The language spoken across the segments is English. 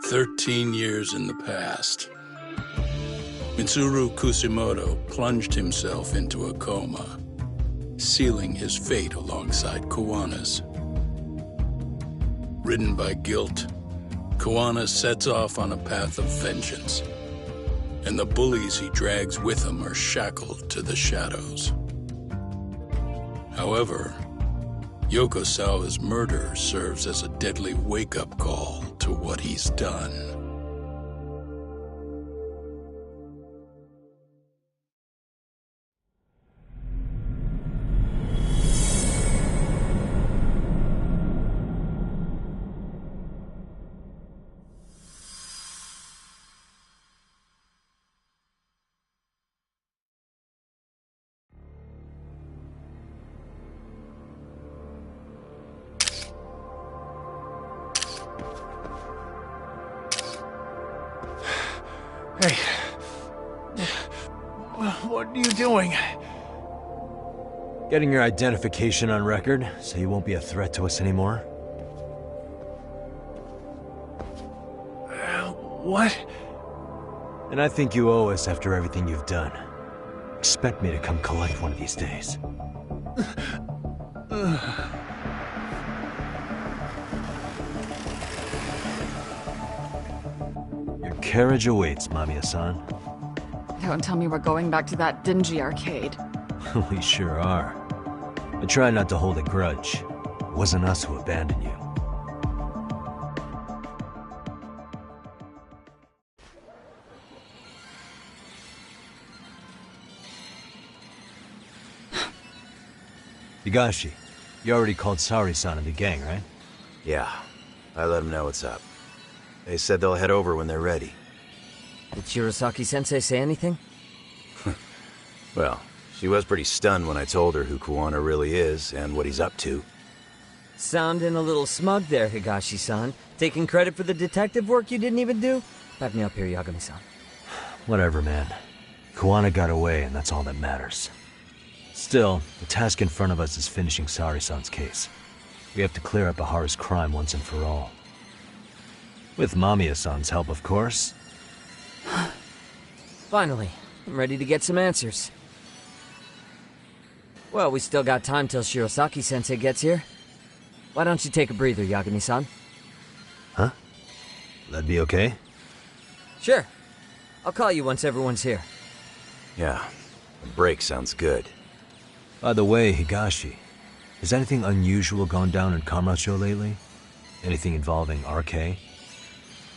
13 years in the past. Mitsuru Kusumoto plunged himself into a coma, sealing his fate alongside Kuwana's. Ridden by guilt, Kuwana sets off on a path of vengeance, and the bullies he drags with him are shackled to the shadows. However, Yokosawa's murder serves as a deadly wake-up call to what he's done. Hey. What are you doing? Getting your identification on record, so you won't be a threat to us anymore? What? And I think you owe us after everything you've done. Expect me to come collect one of these days. Your carriage awaits, Mamiya-san. Don't tell me we're going back to that dingy arcade. We sure are. But try not to hold a grudge. It wasn't us who abandoned you. Higashi, you already called Saori-san and the gang, right? Yeah, I let them know what's up. They said they'll head over when they're ready. Did Shirosaki-sensei say anything? Well, she was pretty stunned when I told her who Kuwana really is and what he's up to. Sounding a little smug there, Higashi-san. Taking credit for the detective work you didn't even do? Back me up here, Yagami-san. Whatever, man. Kuwana got away, and that's all that matters. Still, the task in front of us is finishing Saori-san's case. We have to clear up Ahara's crime once and for all. With Mamiya-san's help, of course. Finally, I'm ready to get some answers. Well, we still got time till Shirosaki-sensei gets here. Why don't you take a breather, Yagami-san? Huh? That'd be okay? Sure. I'll call you once everyone's here. Yeah, a break sounds good. By the way, Higashi, has anything unusual gone down in Kamurocho lately? Anything involving RK?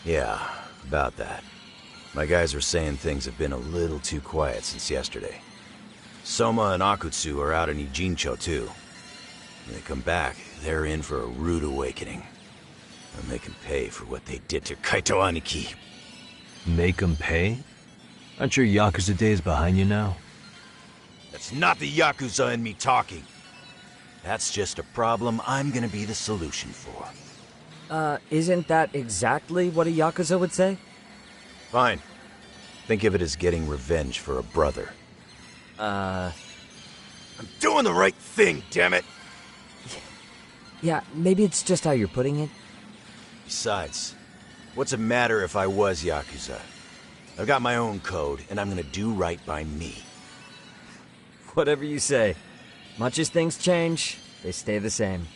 Yeah, about that. My guys are saying things have been a little too quiet since yesterday. Soma and Akutsu are out in Ijincho too. When they come back, they're in for a rude awakening. And they can pay for what they did to Kaito Aniki. Make them pay? Aren't your Yakuza days behind you now? That's not the Yakuza in me talking. That's just a problem I'm gonna be the solution for. Isn't that exactly what a Yakuza would say? Fine. Think of it as getting revenge for a brother. I'm doing the right thing, damn it! Yeah, maybe it's just how you're putting it. Besides, what's it matter if I was Yakuza? I've got my own code, and I'm gonna do right by me. Whatever you say. Much as things change, they stay the same.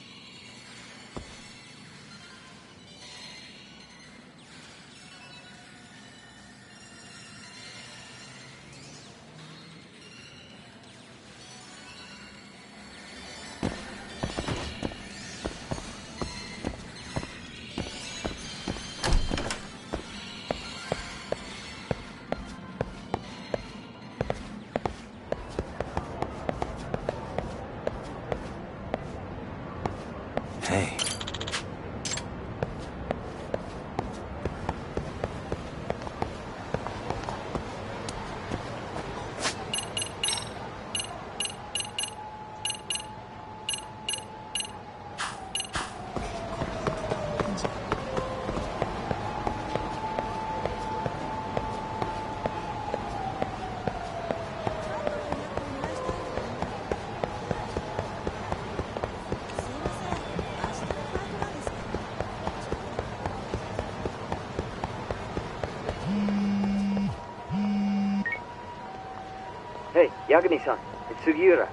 Yagami-san, it's Sugiura.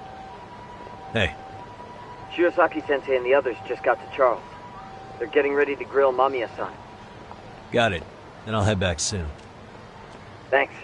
Hey, Shirosaki-sensei and the others just got to Charles. They're getting ready to grill Mamiya-san. got it. Then I'll head back soon. Thanks.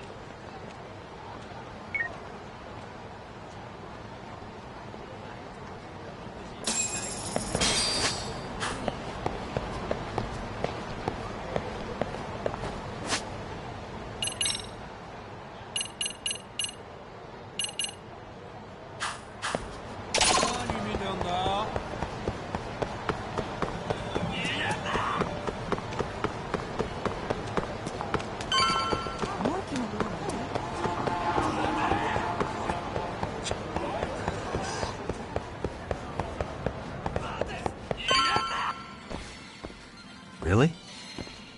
Really?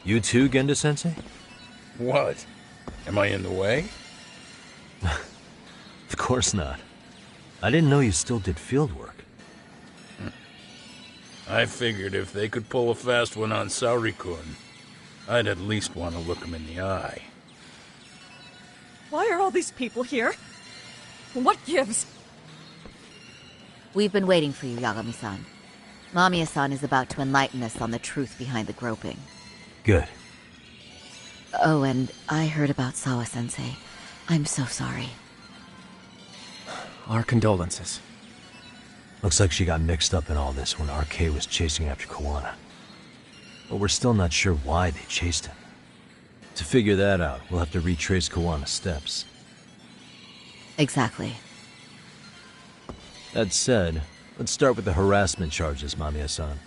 You too, Gendo-sensei? What? Am I in the way? Of course not. I didn't know you still did field work. I figured if they could pull a fast one on Saori-kun, I'd at least want to look him in the eye. Why are all these people here? What gives? We've been waiting for you, Yagami-san. Mamiya-san is about to enlighten us on the truth behind the groping. Good. Oh, and I heard about Sawa-sensei. I'm so sorry. Our condolences. Looks like she got mixed up in all this when RK was chasing after Kawana. But we're still not sure why they chased him. To figure that out, we'll have to retrace Kawana's steps. Exactly. That said, let's start with the harassment charges, Mamiya-san.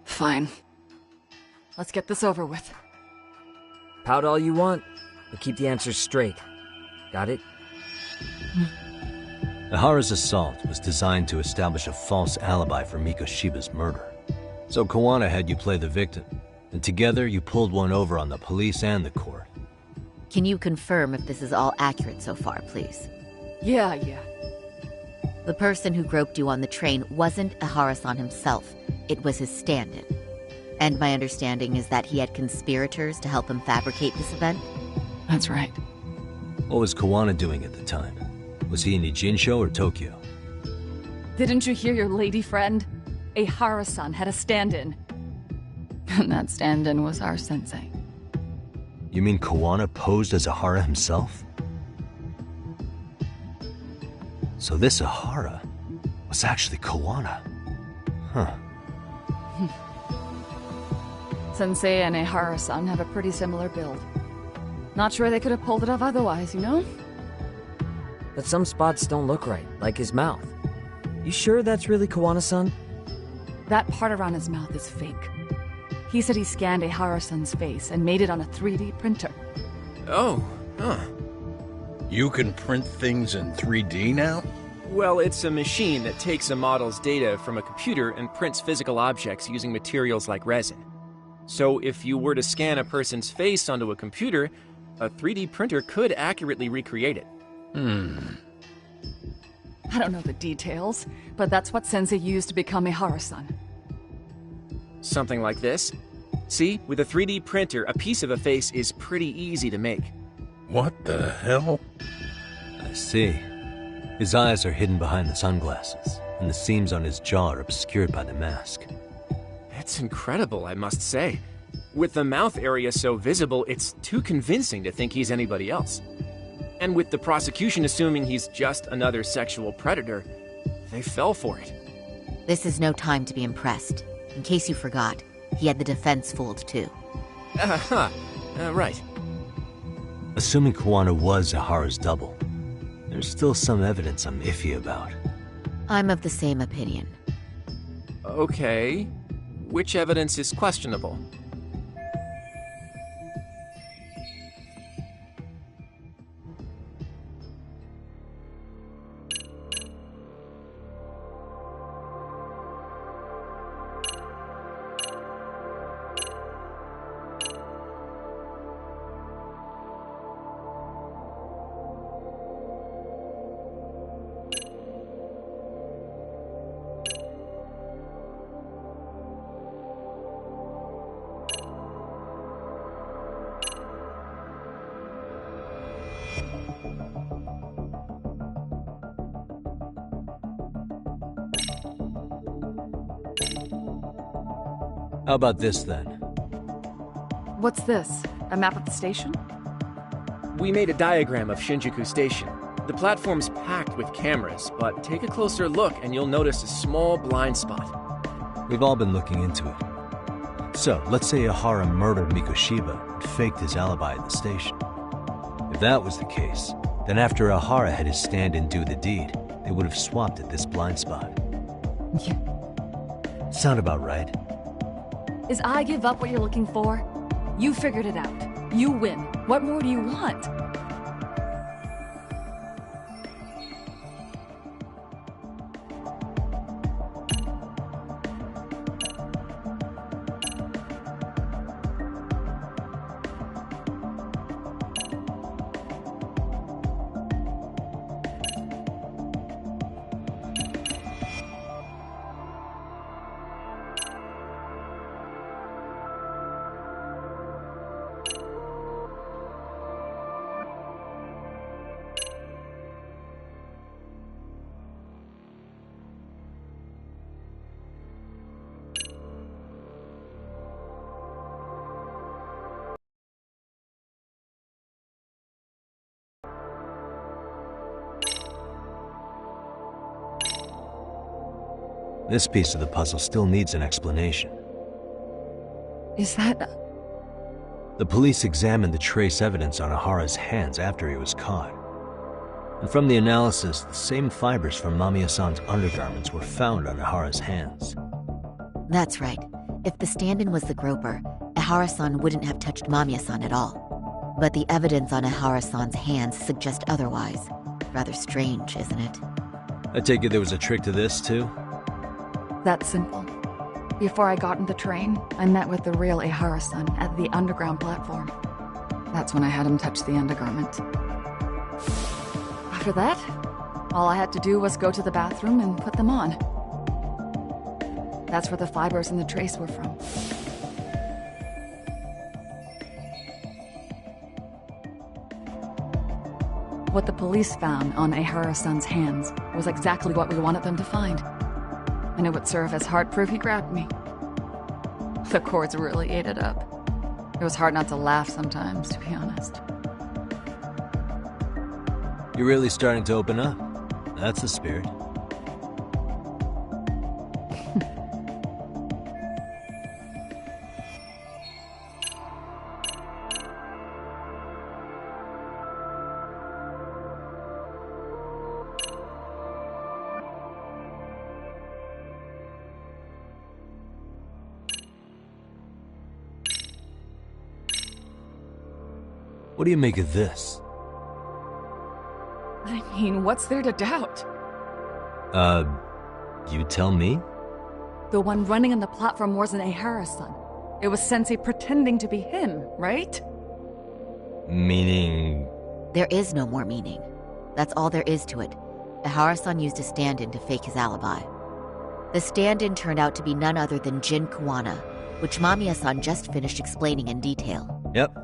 Fine. Let's get this over with. Pout all you want, but keep the answers straight. Got it? Ihara's assault was designed to establish a false alibi for Miko Shiba's murder. So Kawana had you play the victim, and together you pulled one over on the police and the court. Can you confirm if this is all accurate so far, please? Yeah. The person who groped you on the train wasn't Ihara-san himself. It was his stand-in. And my understanding is that he had conspirators to help him fabricate this event? That's right. What was Kawana doing at the time? Was he in Ijincho or Tokyo? Didn't you hear your lady friend? Ihara-san had a stand-in. And that stand-in was our sensei. You mean Kawana posed as Ihara himself? So this Ihara was actually Kawana. Huh. Sensei and Ihara-san have a pretty similar build. Not sure they could have pulled it off otherwise, you know? But some spots don't look right, like his mouth. You sure that's really Kawana-san? That part around his mouth is fake. He said he scanned Ihara-san's face and made it on a 3D printer. Oh, huh. You can print things in 3D now? Well, it's a machine that takes a model's data from a computer and prints physical objects using materials like resin. So if you were to scan a person's face onto a computer, a 3D printer could accurately recreate it. I don't know the details, but that's what Sensei used to become Ihara-san. Something like this. See, with a 3D printer, a piece of a face is pretty easy to make. What the hell? I see. His eyes are hidden behind the sunglasses, and the seams on his jaw are obscured by the mask. It's incredible, I must say. With the mouth area so visible, it's too convincing to think he's anybody else. And with the prosecution assuming he's just another sexual predator, they fell for it. This is no time to be impressed. In case you forgot, he had the defense fooled too. Right. Assuming Kuwana was Ihara's double, there's still some evidence I'm iffy about. I'm of the same opinion. Okay. Which evidence is questionable? How about this then? What's this? A map of the station? We made a diagram of Shinjuku Station. The platform's packed with cameras, but take a closer look and you'll notice a small blind spot. We've all been looking into it. So, let's say Ihara murdered Mikoshiba and faked his alibi at the station. If that was the case, then after Ihara had his stand-in do the deed, they would have swapped at this blind spot. Sound about right? Is I give up what you're looking for? You figured it out. You win. What more do you want? This piece of the puzzle still needs an explanation. Is that... The police examined the trace evidence on Ihara's hands after he was caught. And from the analysis, the same fibers from Mamiya-san's undergarments were found on Ihara's hands. That's right. If the stand-in was the groper, Ihara-san wouldn't have touched Mamiya-san at all. But the evidence on Ihara-san's hands suggests otherwise. Rather strange, isn't it? I take it there was a trick to this, too? That's simple. Before I got in the train, I met with the real Ihara-san at the underground platform. That's when I had him touch the undergarment. After that, all I had to do was go to the bathroom and put them on. That's where the fibers in the trace were from. What the police found on Ihara-san's hands was exactly what we wanted them to find. And it would serve as hard proof he grabbed me. The courts really ate it up. It was hard not to laugh sometimes, to be honest. You're really starting to open up. That's the spirit. What do you make of this? I mean, what's there to doubt? You tell me? The one running on the platform wasn't Ihara-san. It was Sensei pretending to be him, right? Meaning... There is no more meaning. That's all there is to it. Ihara-san used a stand-in to fake his alibi. The stand-in turned out to be none other than Jin Kuwana, which Mamiya-san just finished explaining in detail. Yep.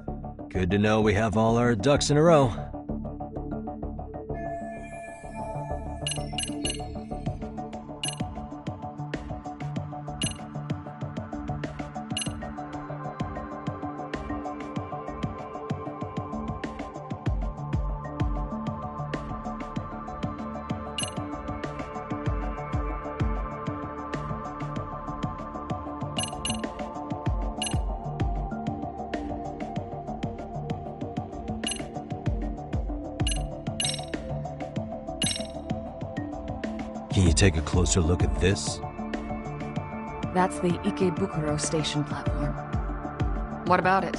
Good to know we have all our ducks in a row. Can you take a closer look at this? That's the Ikebukuro station platform. What about it?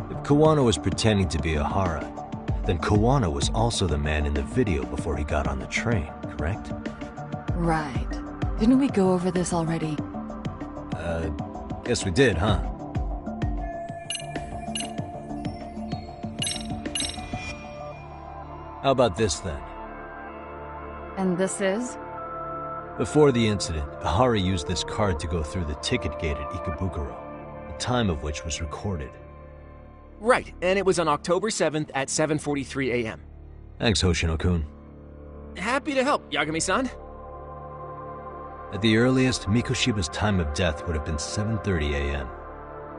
If Kawano was pretending to be Ahara, then Kawano was also the man in the video before he got on the train, correct? Right. Didn't we go over this already? Guess we did, huh? How about this then? And this is? Before the incident, Ahara used this card to go through the ticket gate at Ikebukuro, the time of which was recorded. Right, and it was on October 7th at 7:43 a.m. Thanks, Hoshino-kun. Happy to help, Yagami-san. At the earliest, Mikoshiba's time of death would have been 7:30 a.m.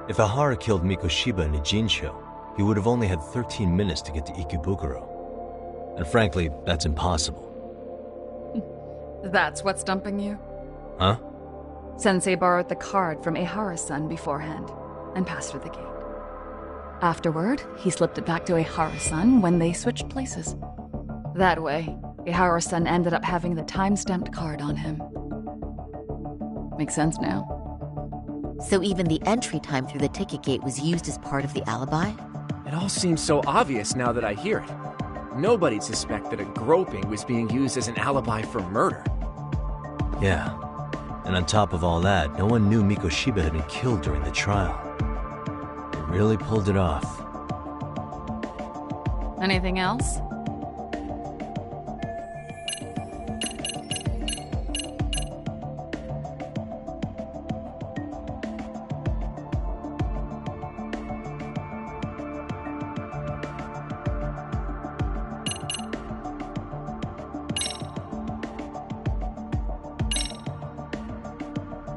If Ahara killed Mikoshiba in Ijincho, he would have only had 13 minutes to get to Ikebukuro. And frankly, that's impossible. That's what's stumping you? Huh? Sensei borrowed the card from Ehara-san beforehand and passed her the gate. Afterward, he slipped it back to Ehara-san when they switched places. That way, Ehara-san ended up having the time-stamped card on him. Makes sense now. So even the entry time through the ticket gate was used as part of the alibi? It all seems so obvious now that I hear it. Nobody'd suspect that a groping was being used as an alibi for murder. Yeah. And on top of all that, no one knew Mikoshiba had been killed during the trial. They really pulled it off. Anything else?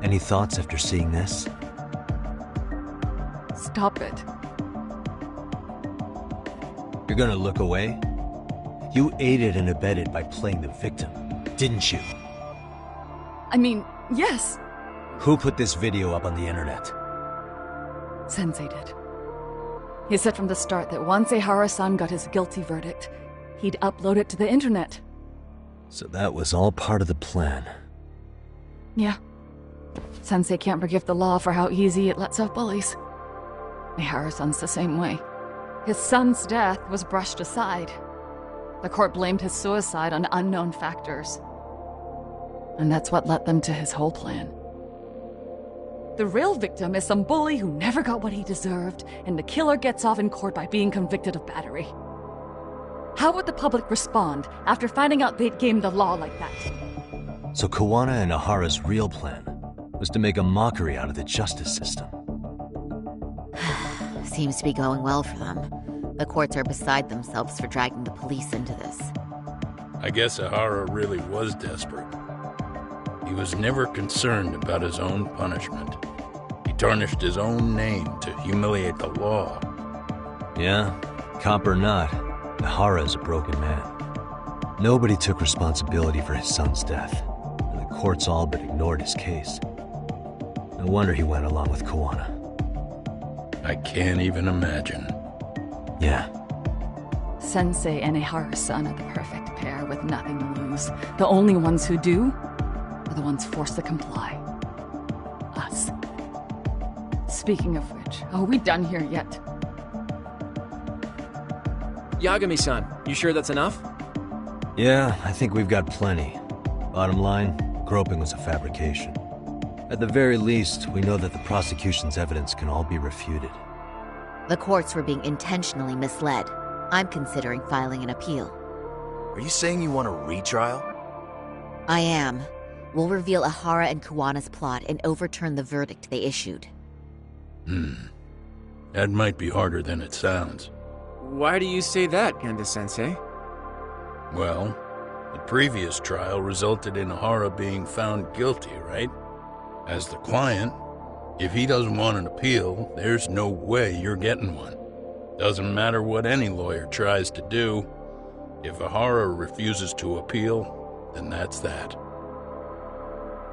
Any thoughts after seeing this? Stop it. You're gonna look away? You aided and abetted by playing the victim, didn't you? I mean, yes, Who put this video up on the internet? Sensei did. He said from the start that once Ehara-san got his guilty verdict, he'd upload it to the internet. So that was all part of the plan. Yeah. Sensei can't forgive the law for how easy it lets off bullies. Ehara-san's the same way. His son's death was brushed aside. The court blamed his suicide on unknown factors. And that's what led them to his whole plan. The real victim is some bully who never got what he deserved, and the killer gets off in court by being convicted of battery. How would the public respond after finding out they'd gamed the law like that? So Kawana and Ahara's real plan was to make a mockery out of the justice system. Seems to be going well for them. The courts are beside themselves for dragging the police into this. I guess Ahara really was desperate. He was never concerned about his own punishment. He tarnished his own name to humiliate the law. Yeah, cop or not, Ahara is a broken man. Nobody took responsibility for his son's death, and the courts all but ignored his case. No wonder he went along with Kawana. I can't even imagine. Yeah. Sensei and Ehara-san are the perfect pair with nothing to lose. The only ones who do are the ones forced to comply. Us. Speaking of which, are we done here yet? Yagami-san, you sure that's enough? Yeah, I think we've got plenty. Bottom line, groping was a fabrication. At the very least, we know that the prosecution's evidence can all be refuted. The courts were being intentionally misled. I'm considering filing an appeal. Are you saying you want a retrial? I am. We'll reveal Ahara and Kawana's plot and overturn the verdict they issued. That might be harder than it sounds. Why do you say that, Genda-sensei? Well, the previous trial resulted in Ahara being found guilty, right? As the client, if he doesn't want an appeal, there's no way you're getting one. Doesn't matter what any lawyer tries to do. If Ahara refuses to appeal, then that's that.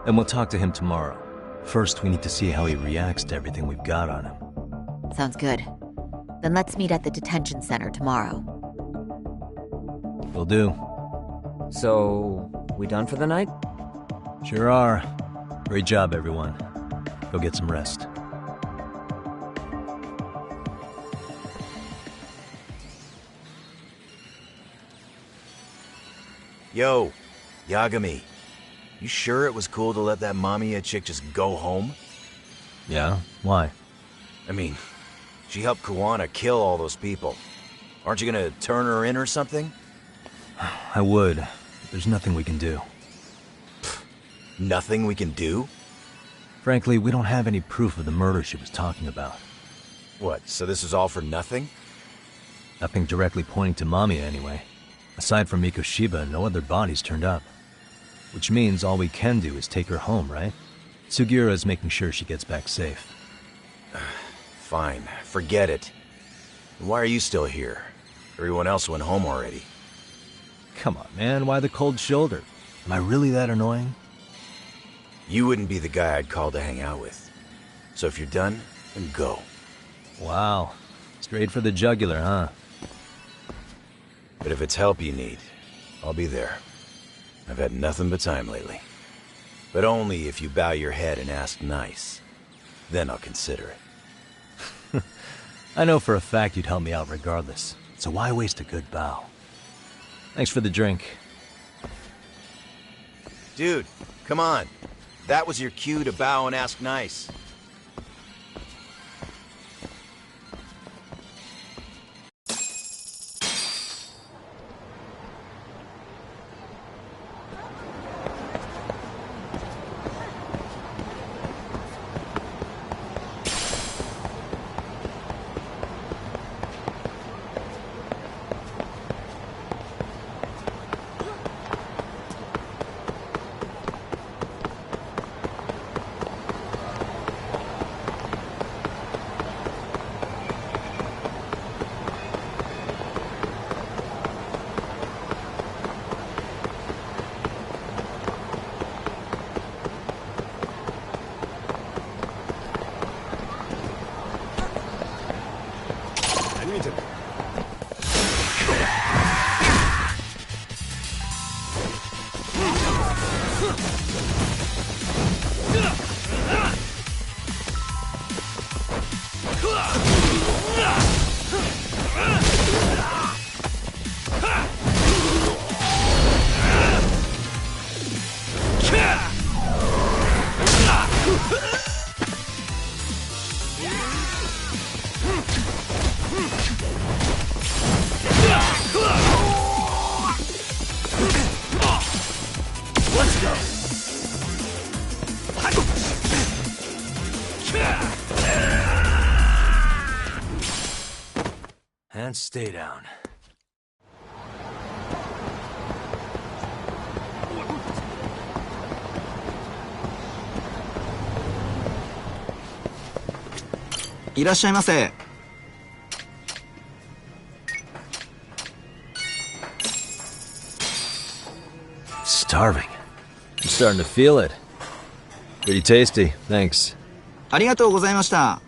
And we'll talk to him tomorrow. First, we need to see how he reacts to everything we've got on him. Sounds good. Then let's meet at the detention center tomorrow. Will do. So, we done for the night? Sure are. Great job, everyone. Go get some rest. Yo, Yagami. You sure it was cool to let that Mamiya chick just go home? Yeah? Why? I mean, she helped Kuwana kill all those people. Aren't you gonna turn her in or something? I would, but there's nothing we can do. Nothing we can do? Frankly, we don't have any proof of the murder she was talking about. What, so this is all for nothing? Nothing directly pointing to Mamiya, anyway. Aside from Mikoshiba, no other bodies turned up. Which means all we can do is take her home, right? Sugiura is making sure she gets back safe. Fine, forget it. Why are you still here? Everyone else went home already. Come on, man, why the cold shoulder? Am I really that annoying? You wouldn't be the guy I'd call to hang out with. So if you're done, then go. Wow. Straight for the jugular, huh? But if it's help you need, I'll be there. I've had nothing but time lately. But only if you bow your head and ask nice. Then I'll consider it. I know for a fact you'd help me out regardless, so why waste a good bow? Thanks for the drink. Dude, come on. That was your cue to bow and ask nice. And stay down. Starving. I'm starting to feel it. Pretty tasty, thanks. ありがとうございました。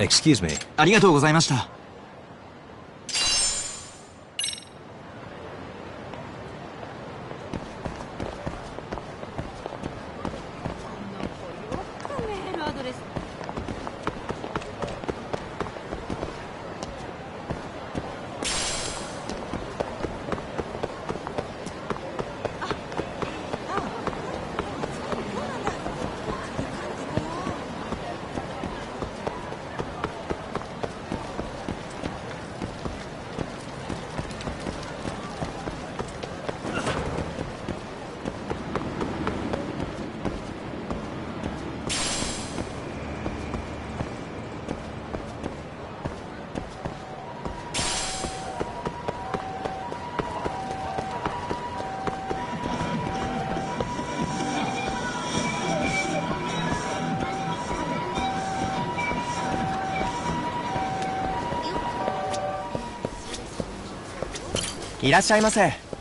Excuse me. ありがとうございました。いらっしゃいませ。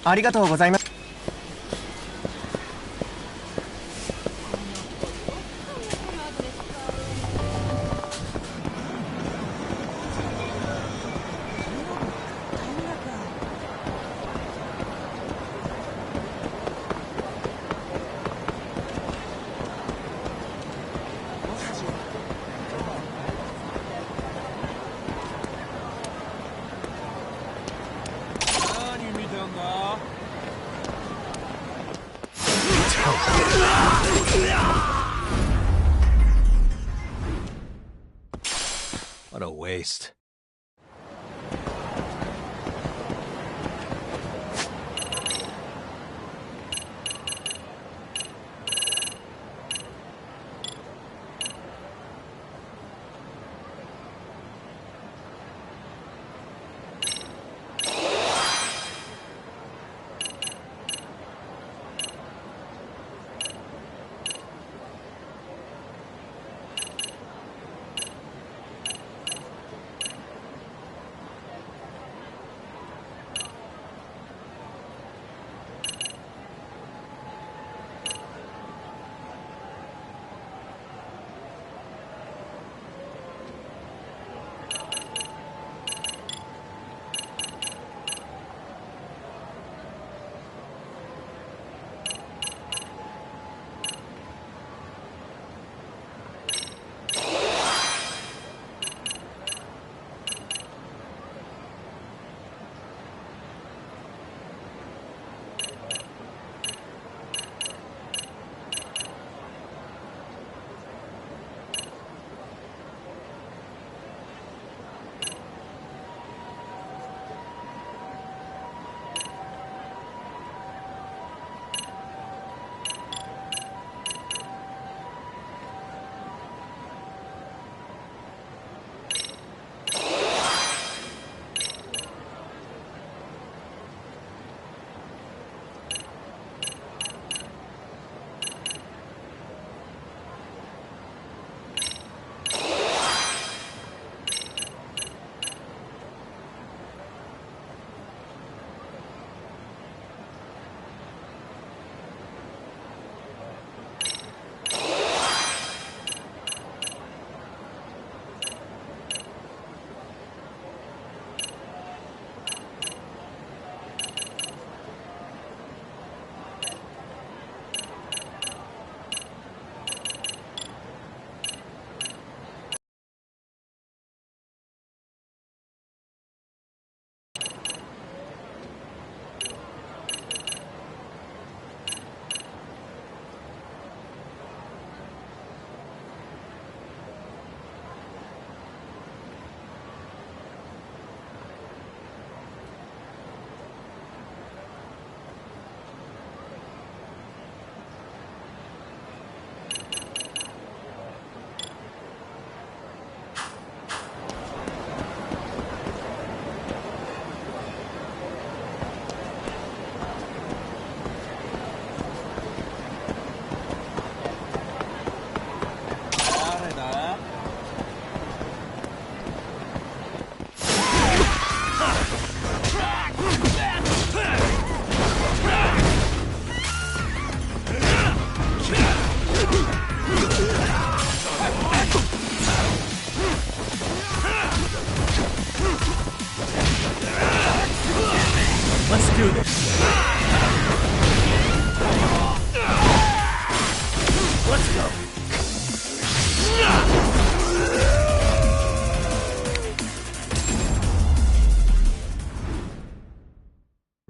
ありがとうございます。What a waste.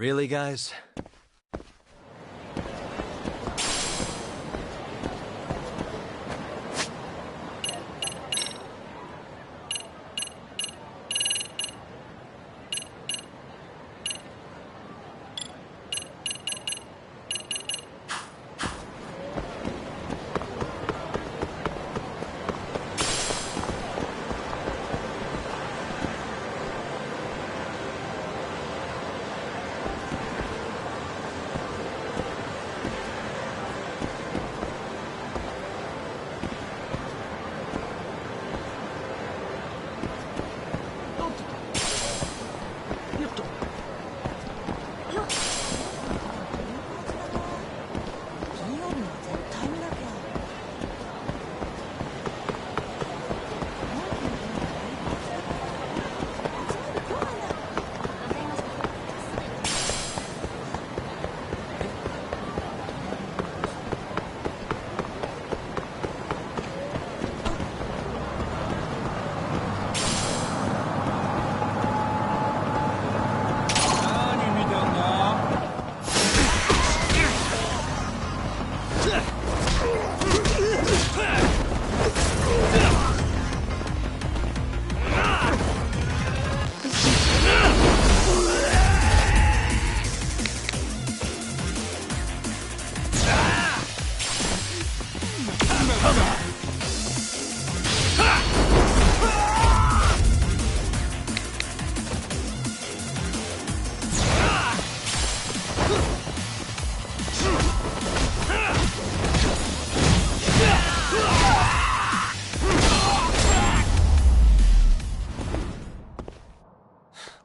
Really, guys?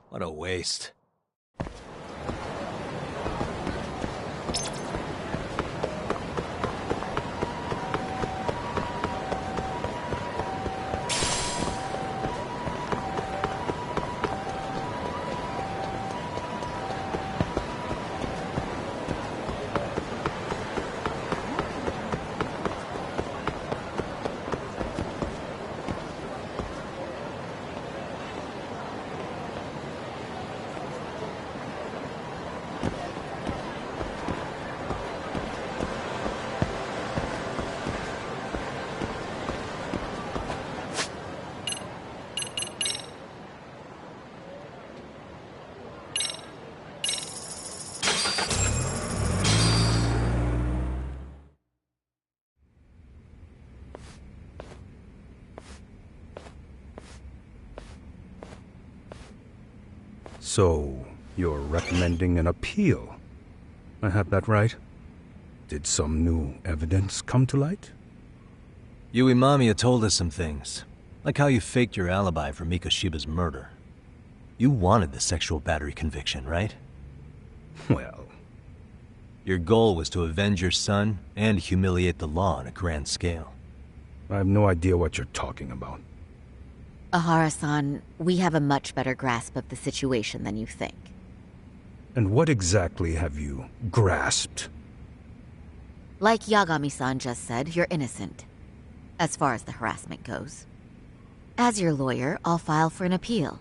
What a waste. So, you're recommending an appeal? I have that right? Did some new evidence come to light? Yui Mamiya told us some things, like how you faked your alibi for Mikoshiba's murder. You wanted the sexual battery conviction, right? Well... Your goal was to avenge your son and humiliate the law on a grand scale. I have no idea what you're talking about. Ahara-san, we have a much better grasp of the situation than you think. And what exactly have you grasped? Like Yagami-san just said, you're innocent, as far as the harassment goes. As your lawyer, I'll file for an appeal,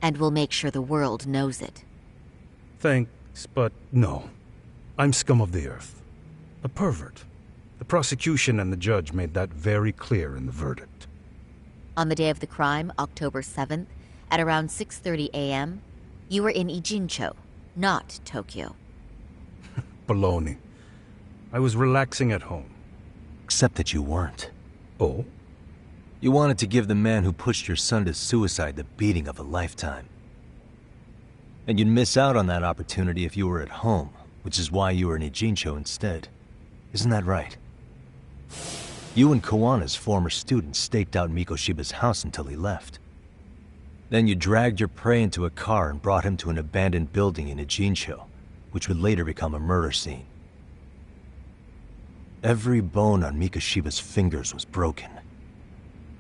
and we'll make sure the world knows it. Thanks, but no. I'm scum of the earth. A pervert. The prosecution and the judge made that very clear in the verdict. On the day of the crime, October 7th, at around 6:30 a.m., you were in Ijincho, not Tokyo. Baloney. I was relaxing at home. Except that you weren't. Oh? You wanted to give the man who pushed your son to suicide the beating of a lifetime. And you'd miss out on that opportunity if you were at home, which is why you were in Ijincho instead. Isn't that right? You and Kawana's former student staked out Mikoshiba's house until he left. Then you dragged your prey into a car and brought him to an abandoned building in Ijincho, which would later become a murder scene. Every bone on Mikoshiba's fingers was broken.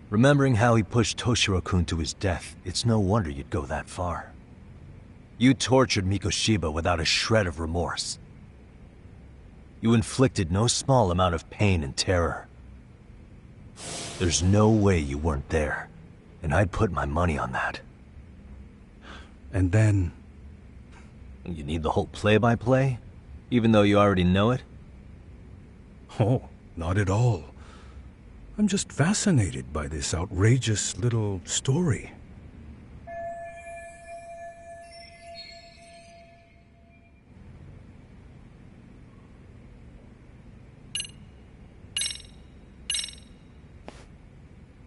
Remembering how he pushed Toshiro-kun to his death, it's no wonder you'd go that far. You tortured Mikoshiba without a shred of remorse. You inflicted no small amount of pain and terror. There's no way you weren't there, and I'd put my money on that. And then... You need the whole play-by-play? Even though you already know it? Oh, not at all. I'm just fascinated by this outrageous little story.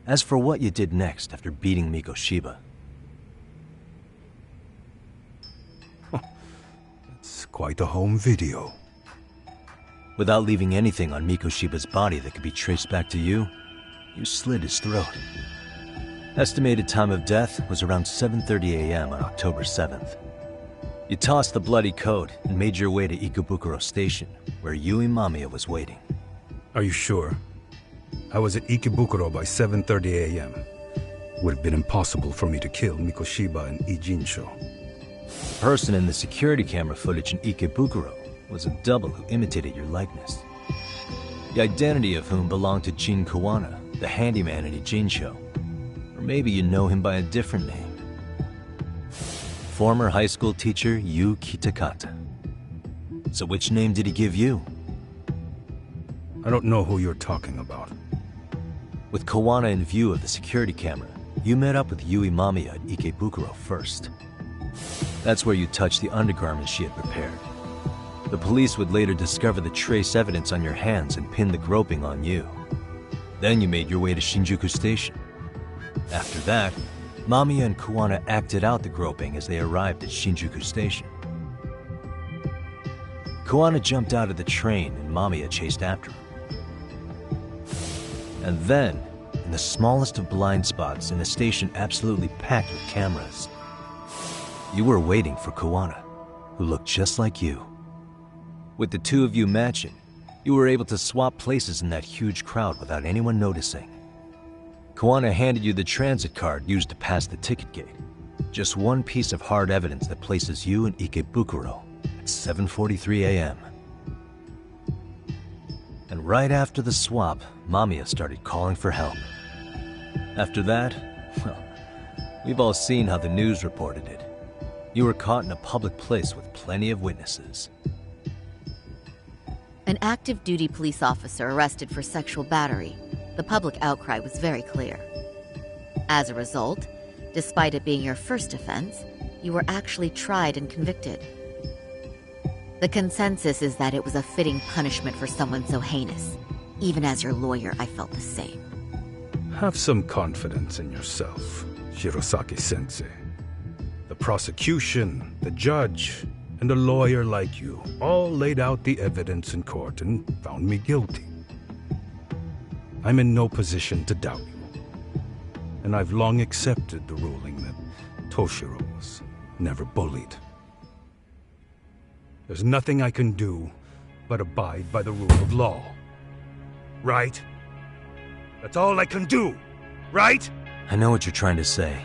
As for what you did next after beating Mikoshiba, It's quite a home video. without leaving anything on Mikoshiba's body that could be traced back to you, you slit his throat. Estimated time of death was around 7:30 a.m. on October 7th. You tossed the bloody coat and made your way to Ikebukuro Station, where Yui Mamiya was waiting. Are you sure? I was at Ikebukuro by 7:30 a.m. Would have been impossible for me to kill Mikoshiba and Ijincho. The person in the security camera footage in Ikebukuro was a double who imitated your likeness. The identity of whom belonged to Jin Kawana, the handyman in Ijincho. Or maybe you know him by a different name. Former high school teacher Yu Kitakata. So which name did he give you? I don't know who you're talking about. With Kawana in view of the security camera, you met up with Yui Mamiya at Ikebukuro first. That's where you touched the undergarments she had prepared. The police would later discover the trace evidence on your hands and pin the groping on you. Then you made your way to Shinjuku Station. After that, Mamiya and Kawana acted out the groping as they arrived at Shinjuku Station. Kawana jumped out of the train and Mamiya chased after him. And then, in the smallest of blind spots in a station absolutely packed with cameras, you were waiting for Kawana, who looked just like you. With the two of you matching, you were able to swap places in that huge crowd without anyone noticing. Kawana handed you the transit card used to pass the ticket gate. Just one piece of hard evidence that places you in Ikebukuro at 7:43 a.m. And right after the swap, Mamiya started calling for help. After that, well, we've all seen how the news reported it. You were caught in a public place with plenty of witnesses. An active duty police officer arrested for sexual battery. The public outcry was very clear. As a result, despite it being your first offense, you were actually tried and convicted. The consensus is that it was a fitting punishment for someone so heinous. Even as your lawyer, I felt the same. Have some confidence in yourself, Shirosaki-sensei. The prosecution, the judge, and a lawyer like you all laid out the evidence in court and found me guilty. I'm in no position to doubt you. And I've long accepted the ruling that Toshiro was never bullied. There's nothing I can do but abide by the rule of law. Right? That's all I can do, right? I know what you're trying to say.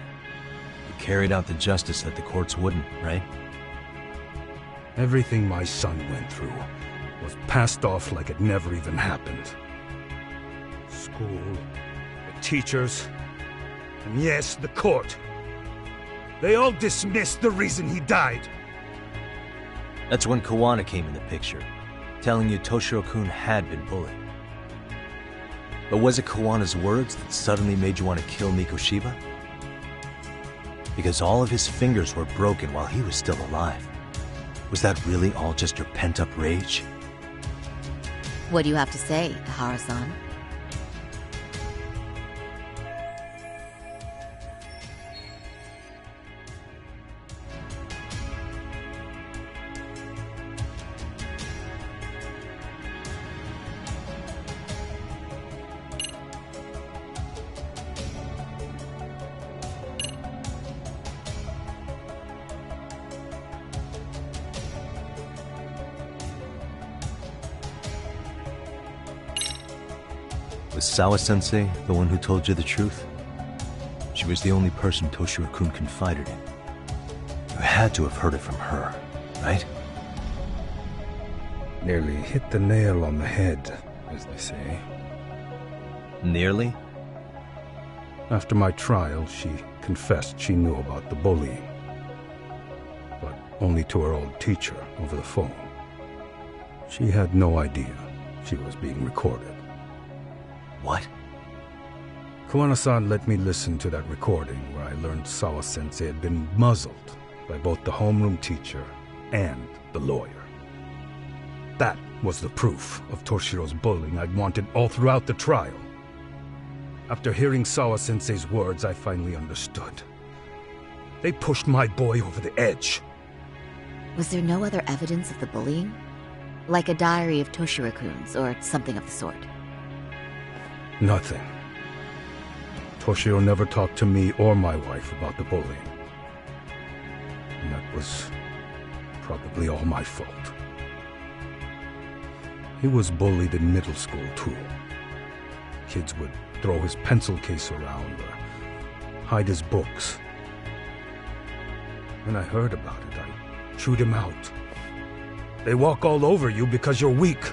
You carried out the justice that the courts wouldn't, right? Everything my son went through was passed off like it never even happened. School, the teachers, and yes, the court. They all dismissed the reason he died. That's when Kawana came in the picture, telling you Toshiro-kun had been bullied. But was it Kawana's words that suddenly made you want to kill Mikoshiba? Because all of his fingers were broken while he was still alive. Was that really all just your pent-up rage? What do you have to say, Ihara-san? Was Sawa-sensei the one who told you the truth? She was the only person Toshiro-kun confided in. You had to have heard it from her, right? Nearly hit the nail on the head, as they say. Nearly? After my trial, she confessed she knew about the bullying. But only to her old teacher over the phone. She had no idea she was being recorded. What? Kuwana-san let me listen to that recording where I learned Sawa-sensei had been muzzled by both the homeroom teacher and the lawyer. That was the proof of Toshiro's bullying I'd wanted all throughout the trial. After hearing Sawa-sensei's words, I finally understood. They pushed my boy over the edge. Was there no other evidence of the bullying? Like a diary of Toshiro-kun's or something of the sort? Nothing. Toshiro never talked to me or my wife about the bullying. And that was probably all my fault. He was bullied in middle school, too. Kids would throw his pencil case around or hide his books. When I heard about it, I chewed him out. They walk all over you because you're weak.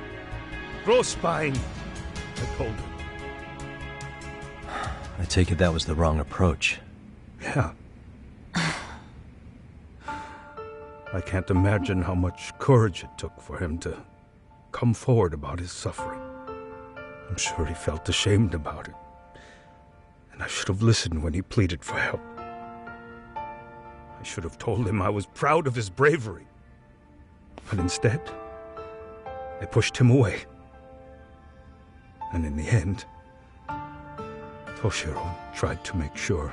Grow spine, I told him. I take it that was the wrong approach. Yeah. I can't imagine how much courage it took for him to come forward about his suffering. I'm sure he felt ashamed about it. And I should have listened when he pleaded for help. I should have told him I was proud of his bravery. But instead, I pushed him away. And in the end, Toshiro tried to make sure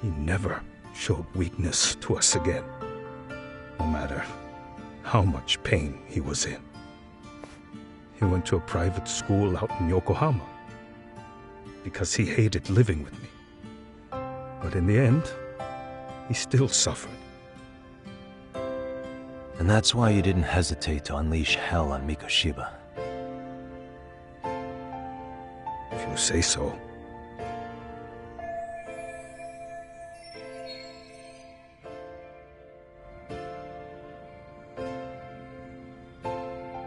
he never showed weakness to us again, no matter how much pain he was in. He went to a private school out in Yokohama because he hated living with me. But in the end, he still suffered. And that's why you didn't hesitate to unleash hell on Mikoshiba. If you say so.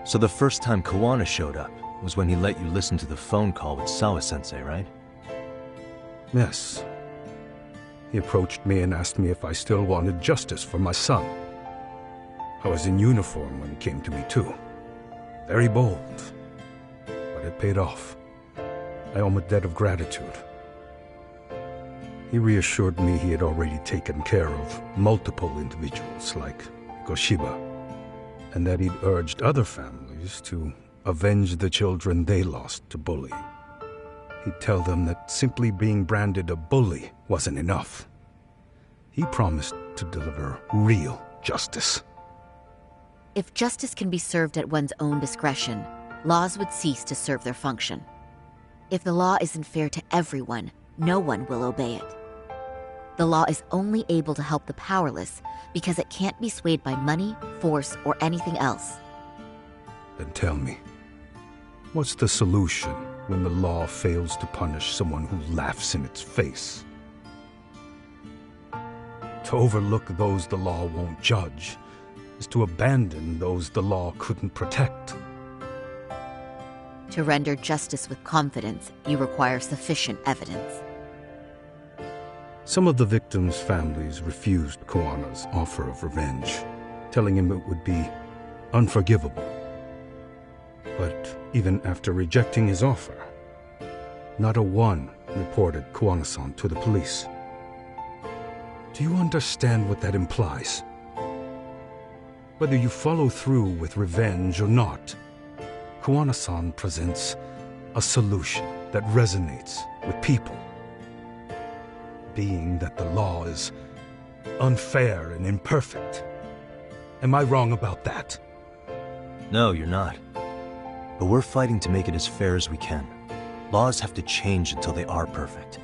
So the first time Kuwana showed up was when he let you listen to the phone call with Sawa-sensei, right? Yes. He approached me and asked me if I still wanted justice for my son. I was in uniform when he came to me too. Very bold. But it paid off. I owe him a debt of gratitude. He reassured me he had already taken care of multiple individuals like Goshiba, and that he'd urged other families to avenge the children they lost to bullying. He'd tell them that simply being branded a bully wasn't enough. He promised to deliver real justice. If justice can be served at one's own discretion, laws would cease to serve their function. If the law isn't fair to everyone, no one will obey it. The law is only able to help the powerless because it can't be swayed by money, force, or anything else. Then tell me, what's the solution when the law fails to punish someone who laughs in its face? To overlook those the law won't judge is to abandon those the law couldn't protect. To render justice with confidence, you require sufficient evidence. Some of the victims' families refused Kuwana's offer of revenge, telling him it would be unforgivable. But even after rejecting his offer, not a one reported Kuwana-san to the police. Do you understand what that implies? Whether you follow through with revenge or not, Kuwana-san presents a solution that resonates with people. Being that the law is unfair and imperfect. Am I wrong about that? No, you're not. But we're fighting to make it as fair as we can. Laws have to change until they are perfect.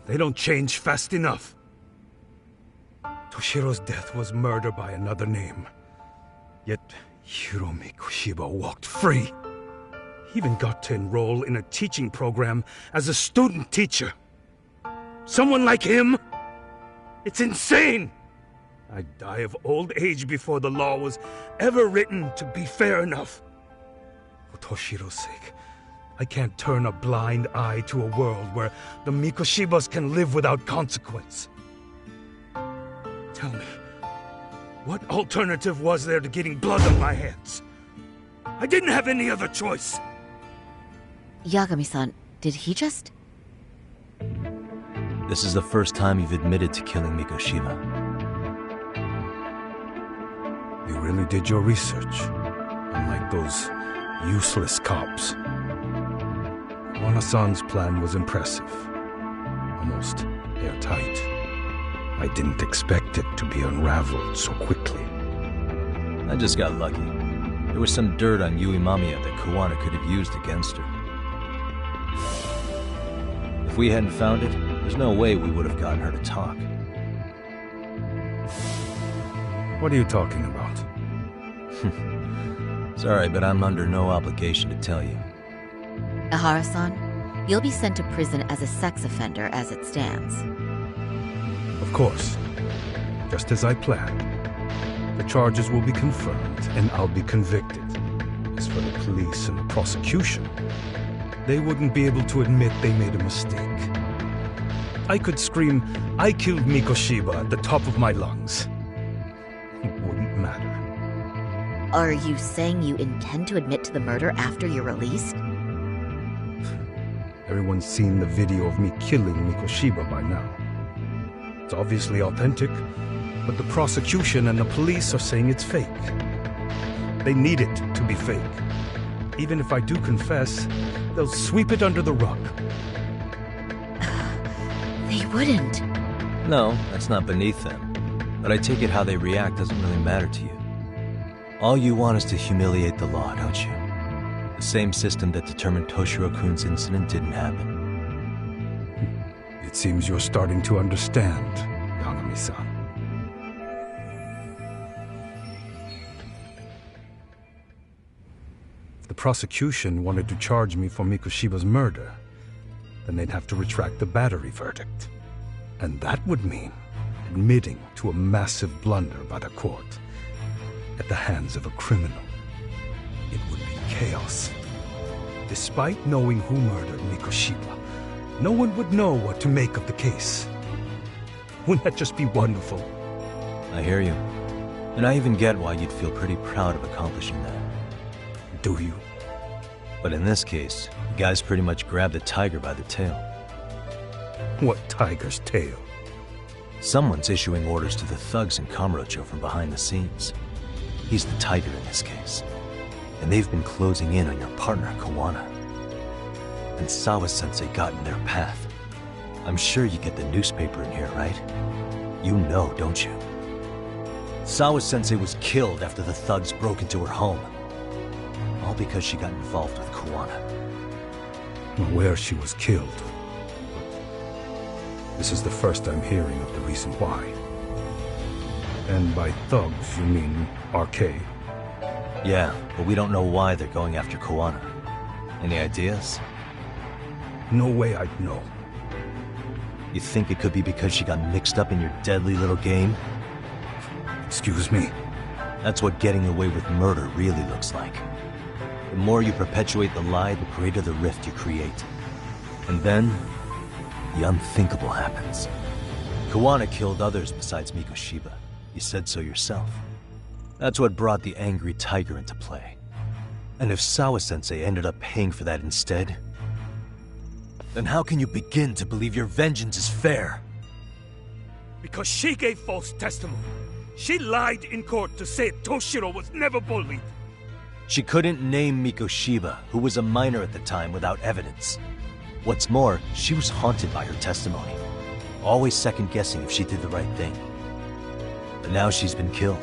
They don't change fast enough. Toshiro's death was murder by another name. Yet Hiromi Koshiba walked free. He even got to enroll in a teaching program as a student teacher. Someone like him? It's insane! I'd die of old age before the law was ever written to be fair enough. For Toshiro's sake, I can't turn a blind eye to a world where the Mikoshibas can live without consequence. Tell me, What alternative was there to getting blood on my hands? I didn't have any other choice. Yagami-san, did he just... This is the first time you've admitted to killing Mikoshiba. You really did your research, unlike those useless cops. Kuwana-san's plan was impressive, almost airtight. I didn't expect it to be unraveled so quickly. I just got lucky. There was some dirt on Yui Mamiya that Kuwana could have used against her. If we hadn't found it, there's no way we would have gotten her to talk. What are you talking about? Sorry, but I'm under no obligation to tell you. Ehara-san, you'll be sent to prison as a sex offender as it stands. Of course. Just as I planned. The charges will be confirmed, and I'll be convicted. As for the police and the prosecution, they wouldn't be able to admit they made a mistake. I could scream, "I killed Mikoshiba" at the top of my lungs. It wouldn't matter. Are you saying you intend to admit to the murder after you're released? Everyone's seen the video of me killing Mikoshiba by now. It's obviously authentic, but the prosecution and the police are saying it's fake. They need it to be fake. Even if I do confess, they'll sweep it under the rug. They wouldn't. No, that's not beneath them. But I take it how they react doesn't really matter to you. All you want is to humiliate the law, don't you? The same system that determined Toshiro-kun's incident didn't happen. It seems you're starting to understand, Yagami-san. If the prosecution wanted to charge me for Mikoshiba's murder, then they'd have to retract the battery verdict. And that would mean admitting to a massive blunder by the court at the hands of a criminal. It would be chaos. Despite knowing who murdered Mikoshiba, no one would know what to make of the case. Wouldn't that just be wonderful? I hear you. And I even get why you'd feel pretty proud of accomplishing that. Do you? But in this case, the guys pretty much grabbed the tiger by the tail. What tiger's tail? Someone's issuing orders to the thugs in Kamurocho from behind the scenes. He's the tiger in this case. And they've been closing in on your partner, Kuwana. And Sawa-sensei got in their path. I'm sure you get the newspaper in here, right? You know, don't you? Sawa-sensei was killed after the thugs broke into her home. All because she got involved with Kuwana. I'm aware she was killed. This is the first I'm hearing of the reason why. And by thugs, you mean RK? Yeah, but we don't know why they're going after Kuwana. Any ideas? No way I'd know. You think it could be because she got mixed up in your deadly little game? Excuse me? That's what getting away with murder really looks like. The more you perpetuate the lie, the greater the rift you create. And then, the unthinkable happens. Kuwana killed others besides Mikoshiba. You said so yourself. That's what brought the angry tiger into play. And if Sawa-sensei ended up paying for that instead, then how can you begin to believe your vengeance is fair? Because she gave false testimony. She lied in court to say Toshiro was never bullied. She couldn't name Mikoshiba, who was a minor at the time, without evidence. What's more, she was haunted by her testimony, always second-guessing if she did the right thing. But now she's been killed.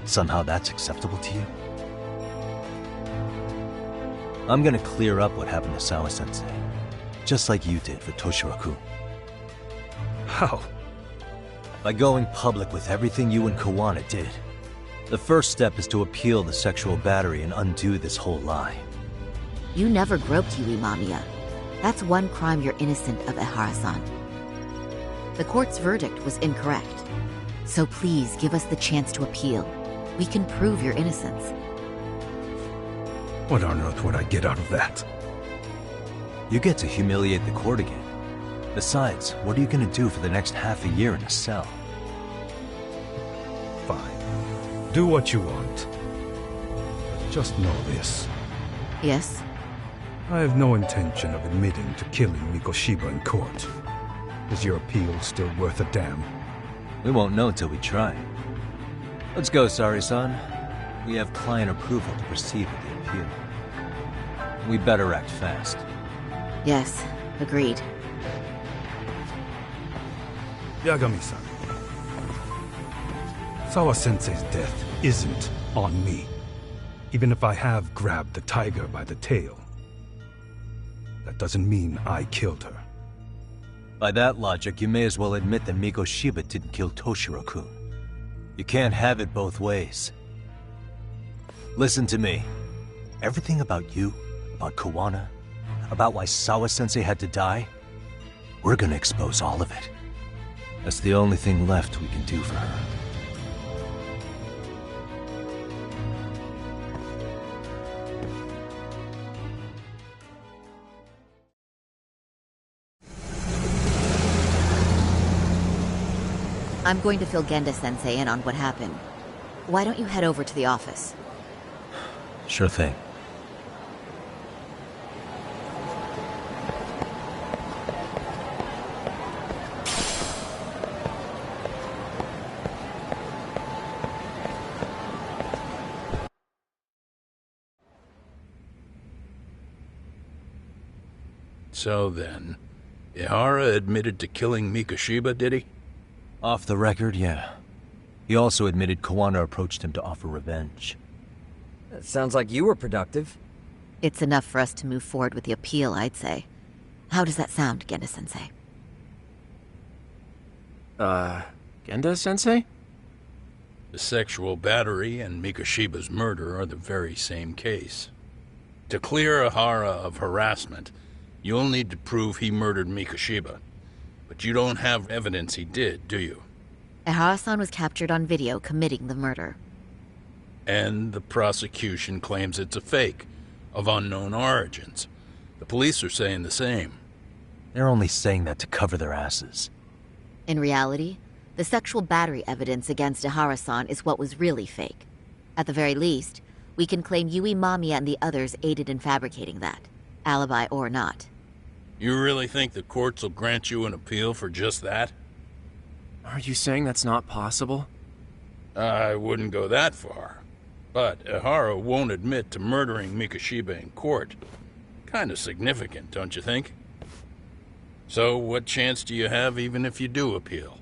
Somehow that's acceptable to you? I'm gonna clear up what happened to Sawa-sensei, just like you did for Toshiro-kun. How? By going public with everything you and Kuwana did. The first step is to appeal the sexual battery and undo this whole lie. You never groped Yui Mamiya. That's one crime you're innocent of, Ehara-san. The court's verdict was incorrect. So please give us the chance to appeal. We can prove your innocence. What on earth would I get out of that? You get to humiliate the court again. Besides, what are you gonna do for the next half a year in a cell? Fine. Do what you want. But just know this. Yes? I have no intention of admitting to killing Mikoshiba in court. Is your appeal still worth a damn? We won't know until we try. Let's go, Sari-san. We have client approval to proceed with the appeal. We better act fast. Yes, agreed. Yagami-san. Sawa-sensei's death isn't on me. Even if I have grabbed the tiger by the tail. That doesn't mean I killed her. By that logic, you may as well admit that Mikoshiba didn't kill Toshiro-kun. You can't have it both ways. Listen to me. Everything about you, about Kawana, about why Sawa-sensei had to die, we're gonna expose all of it. That's the only thing left we can do for her. I'm going to fill Genda-sensei in on what happened. Why don't you head over to the office? Sure thing. So then, Ihara admitted to killing Mikoshiba, did he? Off the record, yeah. He also admitted Kawana approached him to offer revenge. That sounds like you were productive. It's enough for us to move forward with the appeal, I'd say. How does that sound, Genda-sensei? Genda-sensei? The sexual battery and Mikoshiba's murder are the very same case. To clear Ihara of harassment, you'll need to prove he murdered Mikoshiba. But you don't have evidence he did, do you? Ihara-san was captured on video committing the murder. And the prosecution claims it's a fake, of unknown origins. The police are saying the same. They're only saying that to cover their asses. In reality, the sexual battery evidence against Ihara-san is what was really fake. At the very least, we can claim Yui Mamiya and the others aided in fabricating that, alibi or not. You really think the courts will grant you an appeal for just that? Are you saying that's not possible? I wouldn't go that far. But Ihara won't admit to murdering Mikoshiba in court. Kinda significant, don't you think? So what chance do you have even if you do appeal?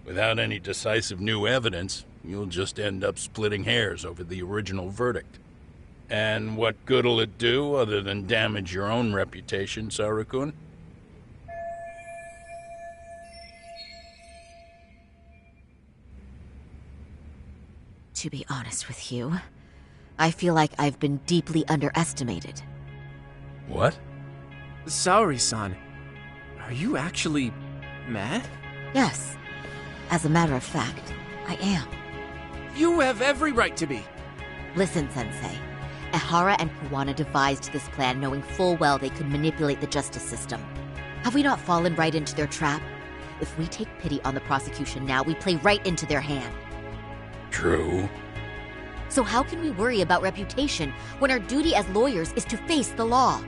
Without any decisive new evidence, you'll just end up splitting hairs over the original verdict. And what good'll it do other than damage your own reputation, Saru-kun? To be honest with you, I feel like I've been deeply underestimated. What? Saori-san, are you actually mad? Yes. As a matter of fact, I am. You have every right to be. Listen, Sensei. Ihara and Kawana devised this plan knowing full well they could manipulate the justice system. Have we not fallen right into their trap? If we take pity on the prosecution now, we play right into their hand. True. So how can we worry about reputation when our duty as lawyers is to face the law?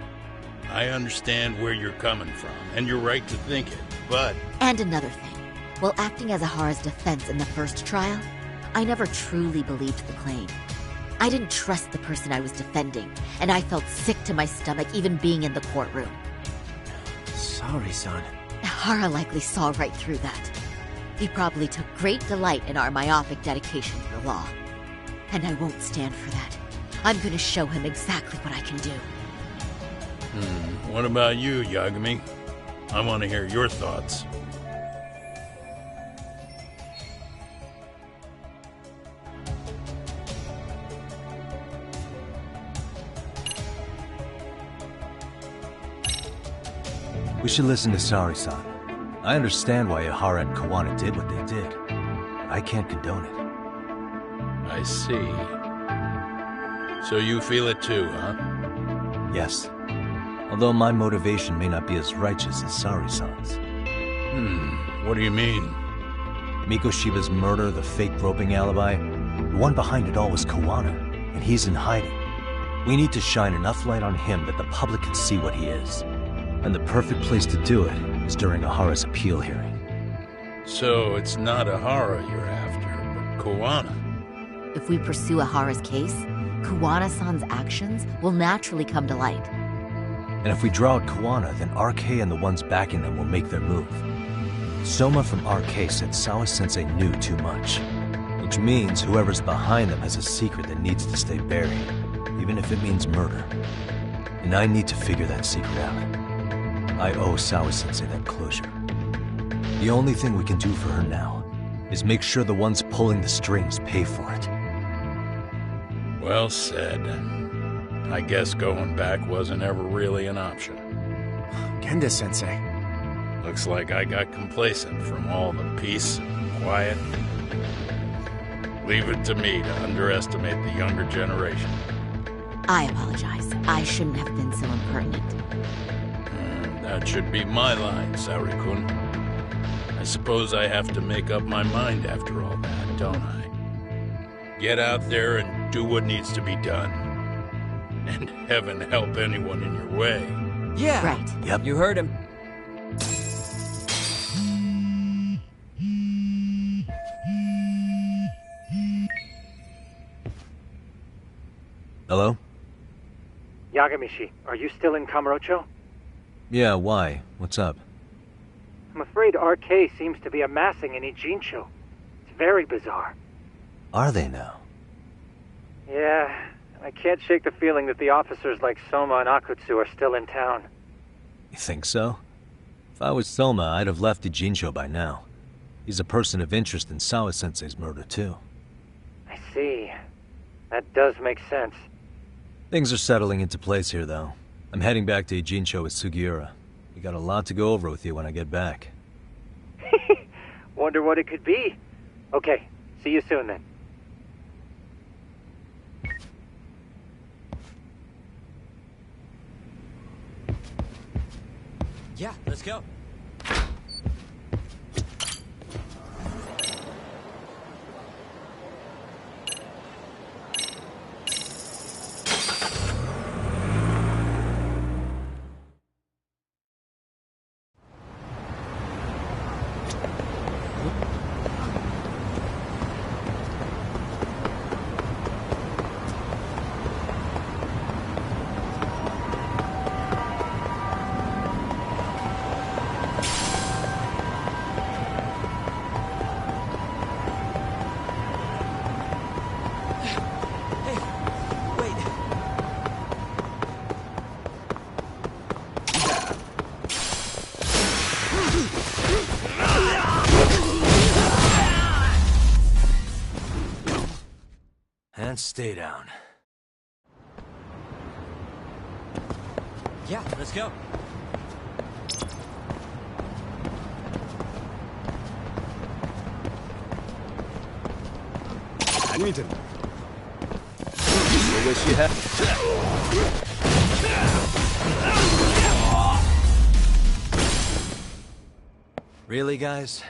I understand where you're coming from, and you're right to think it, but... And another thing. While acting as Ihara's defense in the first trial, I never truly believed the claim. I didn't trust the person I was defending, and I felt sick to my stomach even being in the courtroom. Saori-san. Ihara likely saw right through that. He probably took great delight in our myopic dedication to the law. And I won't stand for that. I'm gonna show him exactly what I can do. What about you, Yagami? I want to hear your thoughts. We should listen to Saori-san. I understand why Ihara and Kawana did what they did. But I can't condone it. I see. So you feel it too, huh? Yes. Although my motivation may not be as righteous as Saori-san's. What do you mean? Mikoshiba's murder, the fake groping alibi, The one behind it all was Kawana, and he's in hiding. We need to shine enough light on him that the public can see what he is. And the perfect place to do it is during Ahara's appeal hearing. So it's not Ahara you're after, but Kawana. If we pursue Ahara's case, Kawana-san's actions will naturally come to light. And if we draw out Kawana, then RK and the ones backing them will make their move. Soma from RK said Sawa-sensei knew too much, which means whoever's behind them has a secret that needs to stay buried, even if it means murder. And I need to figure that secret out. I owe Sawa-sensei that closure. The only thing we can do for her now is make sure the ones pulling the strings pay for it. Well said. I guess going back wasn't ever really an option. Genda-sensei. Looks like I got complacent from all the peace and quiet. Leave it to me to underestimate the younger generation. I apologize. I shouldn't have been so impertinent. That should be my line, Saori-kun. I suppose I have to make up my mind after all that, don't I? Get out there and do what needs to be done. And heaven help anyone in your way. Yeah. Right. Yep. You heard him. Hello? Yagamishi, are you still in Kamurocho? Yeah, why? What's up? I'm afraid RK seems to be amassing in Ijincho. It's very bizarre. Are they now? Yeah, I can't shake the feeling that the officers like Soma and Akutsu are still in town. You think so? If I was Soma, I'd have left Ijincho by now. He's a person of interest in Sawa-sensei's murder, too. I see. That does make sense. Things are settling into place here, though. I'm heading back to Ijincho with Sugiura. We got a lot to go over with you when I get back. Wonder what it could be. Okay, see you soon then. Yeah, let's go. And stay down. Yeah, let's go. I wish you had. Really, guys?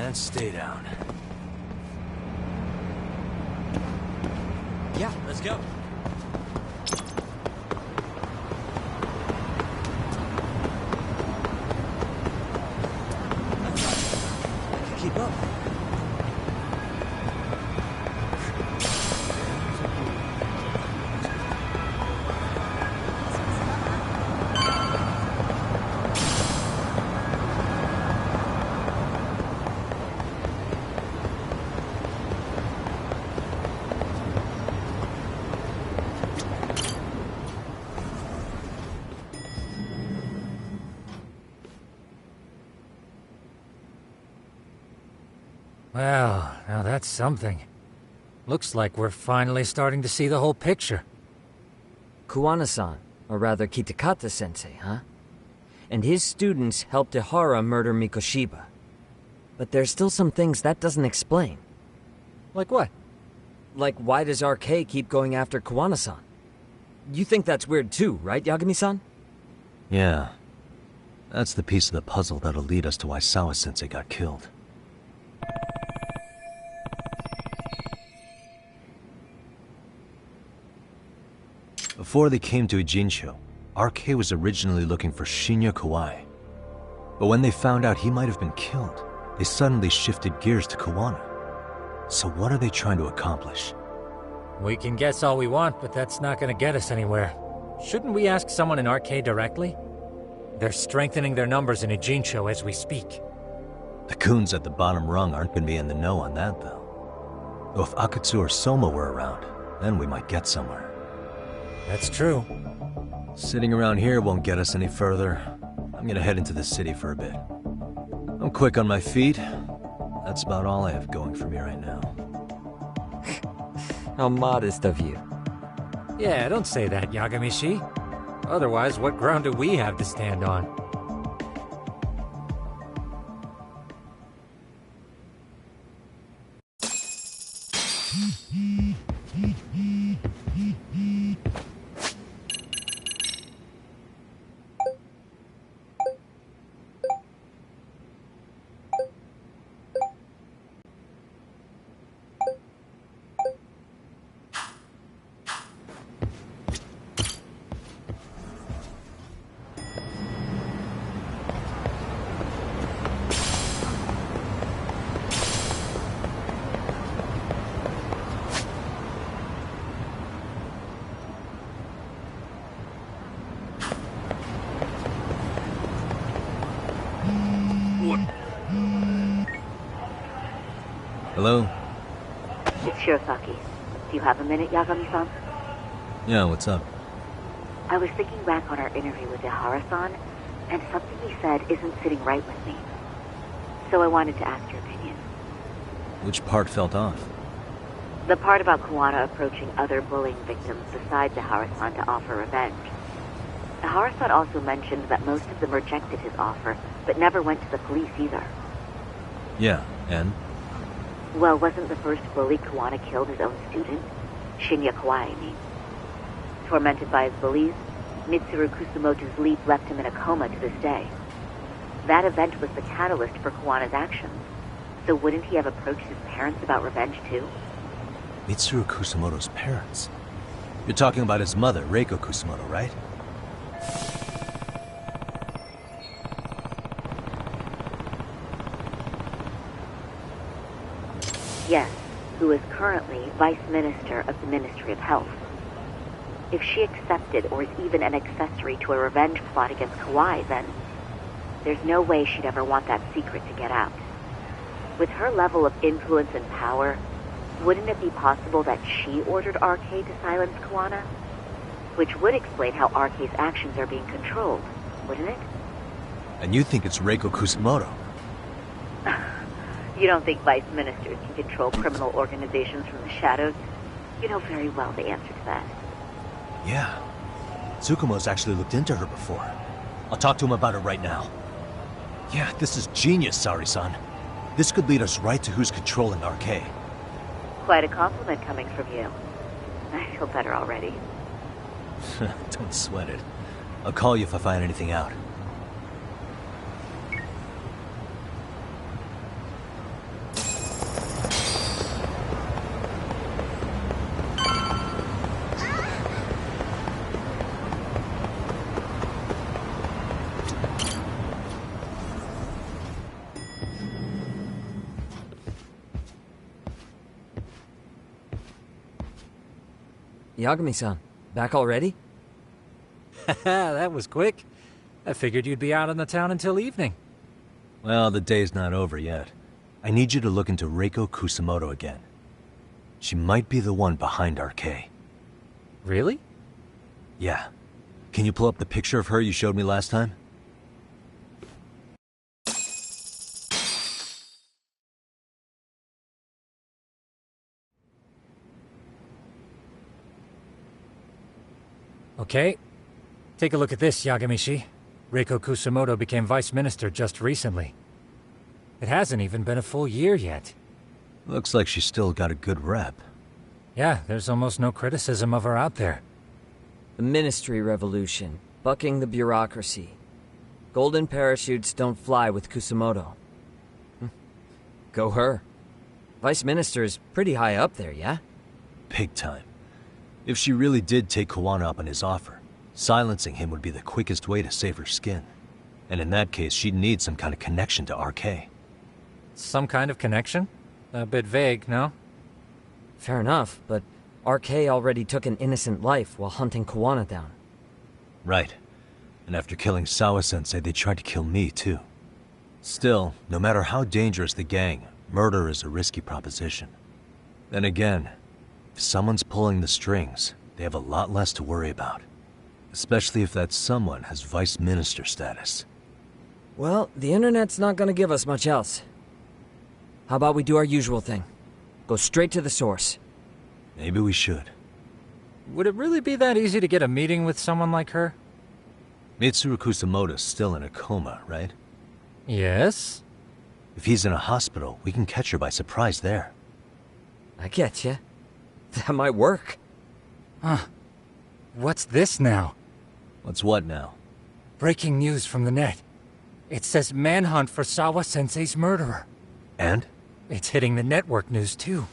And stay down. Yeah, let's go. Keep up. Well, now that's something. Looks like we're finally starting to see the whole picture. Kuwana-san, or rather Kitakata-sensei, huh? And his students helped Ihara murder Mikoshiba. But there's still some things that doesn't explain. Like what? Like, why does RK keep going after Kuwana-san? You think that's weird too, right, Yagami-san? Yeah. That's the piece of the puzzle that'll lead us to why Sawa-sensei got killed. Before they came to Ijincho, RK was originally looking for Shinya Kawai. But when they found out he might have been killed, they suddenly shifted gears to Kuwana. So what are they trying to accomplish? We can guess all we want, but that's not gonna get us anywhere. Shouldn't we ask someone in RK directly? They're strengthening their numbers in Ijincho as we speak. The goons at the bottom rung aren't gonna be in the know on that, though. Though if Akutsu or Soma were around, then we might get somewhere. That's true. Sitting around here won't get us any further. I'm gonna head into the city for a bit. I'm quick on my feet. That's about all I have going for me right now. How modest of you. Yeah, don't say that, Yagami-shi. Otherwise, what ground do we have to stand on? Hello? It's Shirosaki. Do you have a minute, Yagami-san? Yeah, what's up? I was thinking back on our interview with Ihara-san, and something he said isn't sitting right with me. So I wanted to ask your opinion. Which part felt off? The part about Kuwana approaching other bullying victims besides Ihara-san to offer revenge. Ihara-san also mentioned that most of them rejected his offer, but never went to the police either. Yeah, and? Well, wasn't the first bully Kuwana killed his own student? Shinya Kawai, I mean. Tormented by his bullies, Mitsuru Kusumoto's leap left him in a coma to this day. That event was the catalyst for Kuwana's actions. So wouldn't he have approached his parents about revenge too? Mitsuru Kusumoto's parents? You're talking about his mother, Reiko Kusumoto, right? Yes, who is currently Vice Minister of the Ministry of Health. If she accepted or is even an accessory to a revenge plot against Kawai, then there's no way she'd ever want that secret to get out. With her level of influence and power, wouldn't it be possible that she ordered RK to silence Kuwana? Which would explain how RK's actions are being controlled, wouldn't it? And you think it's Reiko Kusumoto? You don't think vice ministers can control criminal organizations from the shadows? You know very well the answer to that. Yeah. Tsukumo's actually looked into her before. I'll talk to him about it right now. Yeah, this is genius, Sari-san. This could lead us right to who's controlling RK. Quite a compliment coming from you. I feel better already. Don't sweat it. I'll call you if I find anything out. Yagami-san, back already? That was quick. I figured you'd be out on the town until evening. Well, the day's not over yet. I need you to look into Reiko Kusumoto again. She might be the one behind RK. Really? Yeah. Can you pull up the picture of her you showed me last time? Okay. Take a look at this, Yagamishi. Reiko Kusamoto became vice minister just recently. It hasn't even been a full year yet. Looks like she's still got a good rep. Yeah, there's almost no criticism of her out there. The Ministry Revolution, bucking the bureaucracy. Golden parachutes don't fly with Kusamoto. Go her. Vice Minister's pretty high up there, yeah? Big time. If she really did take Kuwana up on his offer, silencing him would be the quickest way to save her skin. And in that case, she'd need some kind of connection to RK. Some kind of connection? A bit vague, no? Fair enough, but RK already took an innocent life while hunting Kuwana down. Right. And after killing Sawa-sensei, they tried to kill me, too. Still, no matter how dangerous the gang, murder is a risky proposition. Then again, if someone's pulling the strings, they have a lot less to worry about. Especially if that someone has vice minister status. Well, the internet's not gonna give us much else. How about we do our usual thing? Go straight to the source. Maybe we should. Would it really be that easy to get a meeting with someone like her? Mitsuru Kusamoto's still in a coma, right? Yes? If he's in a hospital, we can catch her by surprise there. I get ya. That might work. Huh. What's this now? What's what now? Breaking news from the net. It says manhunt for Sawa-sensei's murderer. And? It's hitting the network news, too.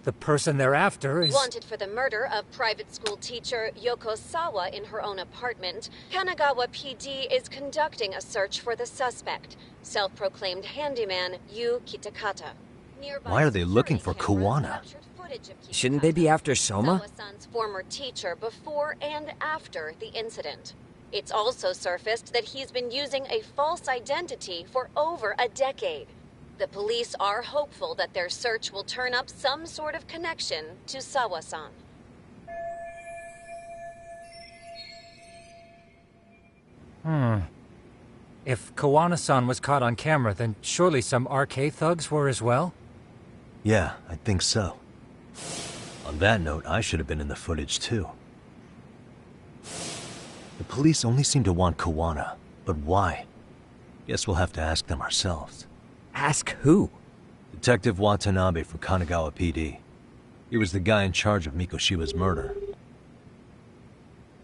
The person they're after is... Wanted for the murder of private school teacher Yoko Sawa in her own apartment, Kanagawa PD is conducting a search for the suspect, self-proclaimed handyman Yu Kitakata. Why are they looking for Kuwana? Shouldn't they be after Soma? Sawa-san's former teacher before and after the incident. It's also surfaced that he's been using a false identity for over a decade. The police are hopeful that their search will turn up some sort of connection to Sawa-san. If Kuwana-san was caught on camera, then surely some RK thugs were as well? Yeah, I think so. On that note, I should have been in the footage too. The police only seem to want Kuwana, but why? Guess we'll have to ask them ourselves. Ask who? Detective Watanabe from Kanagawa PD. He was the guy in charge of Mikoshiba's murder.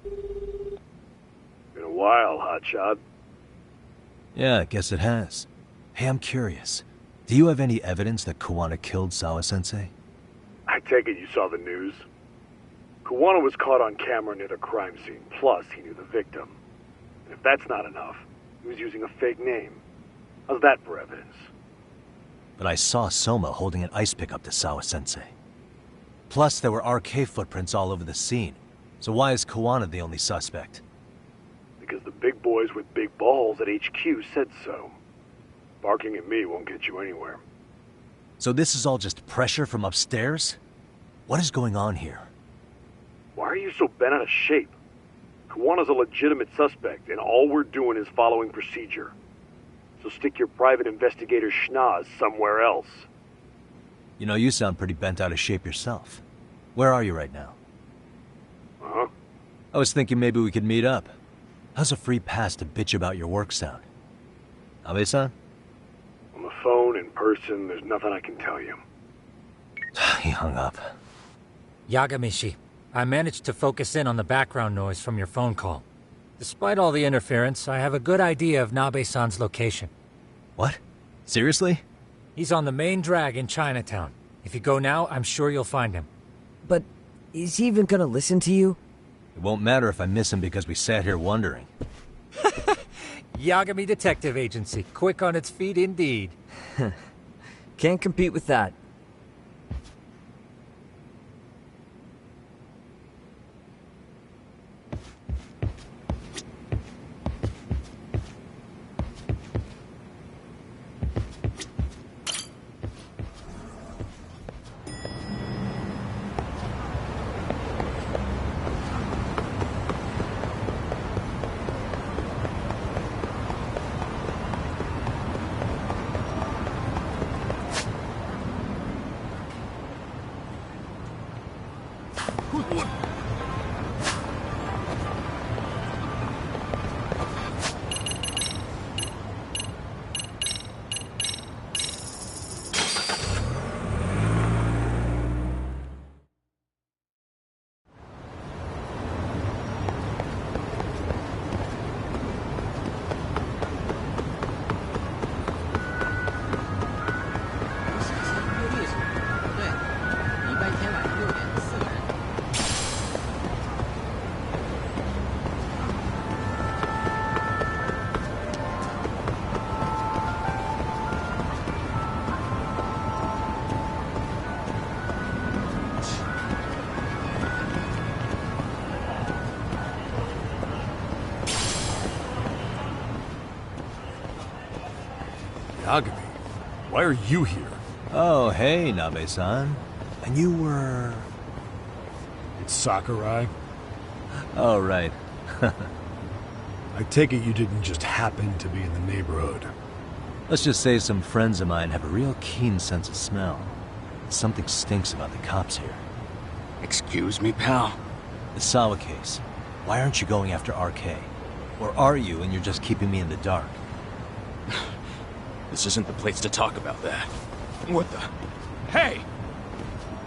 Been a while, hotshot. Yeah, I guess it has. Hey, I'm curious. Do you have any evidence that Kuwana killed Sawa-sensei? I take it you saw the news. Kuwana was caught on camera near the crime scene, plus he knew the victim. And if that's not enough, he was using a fake name. How's that for evidence? But I saw Soma holding an ice pick up to Sawa-sensei. Plus, there were RK footprints all over the scene. So why is Kuwana the only suspect? Because the big boys with big balls at HQ said so. Barking at me won't get you anywhere. So this is all just pressure from upstairs? What is going on here? Why are you so bent out of shape? Kuwana's a legitimate suspect, and all we're doing is following procedure. So stick your private investigator schnoz somewhere else. You know, you sound pretty bent out of shape yourself. Where are you right now? Uh-huh. I was thinking maybe we could meet up. How's a free pass to bitch about your work sound? Abe-san? On the phone, in person, there's nothing I can tell you. He hung up. Yagamishi, I managed to focus in on the background noise from your phone call. Despite all the interference, I have a good idea of Nabe-san's location. What? Seriously? He's on the main drag in Chinatown. If you go now, I'm sure you'll find him. But is he even gonna listen to you? It won't matter if I miss him because we sat here wondering. Yagami Detective Agency, quick on its feet indeed. Can't compete with that. Yagami, why are you here? Oh, hey, Nabe-san. And you were... It's Sakurai. Oh, right. I take it you didn't just happen to be in the neighborhood. Let's just say some friends of mine have a real keen sense of smell. Something stinks about the cops here. Excuse me, pal? The Sawa case. Why aren't you going after RK? Or are you and you're just keeping me in the dark? This isn't the place to talk about that. What the... Hey!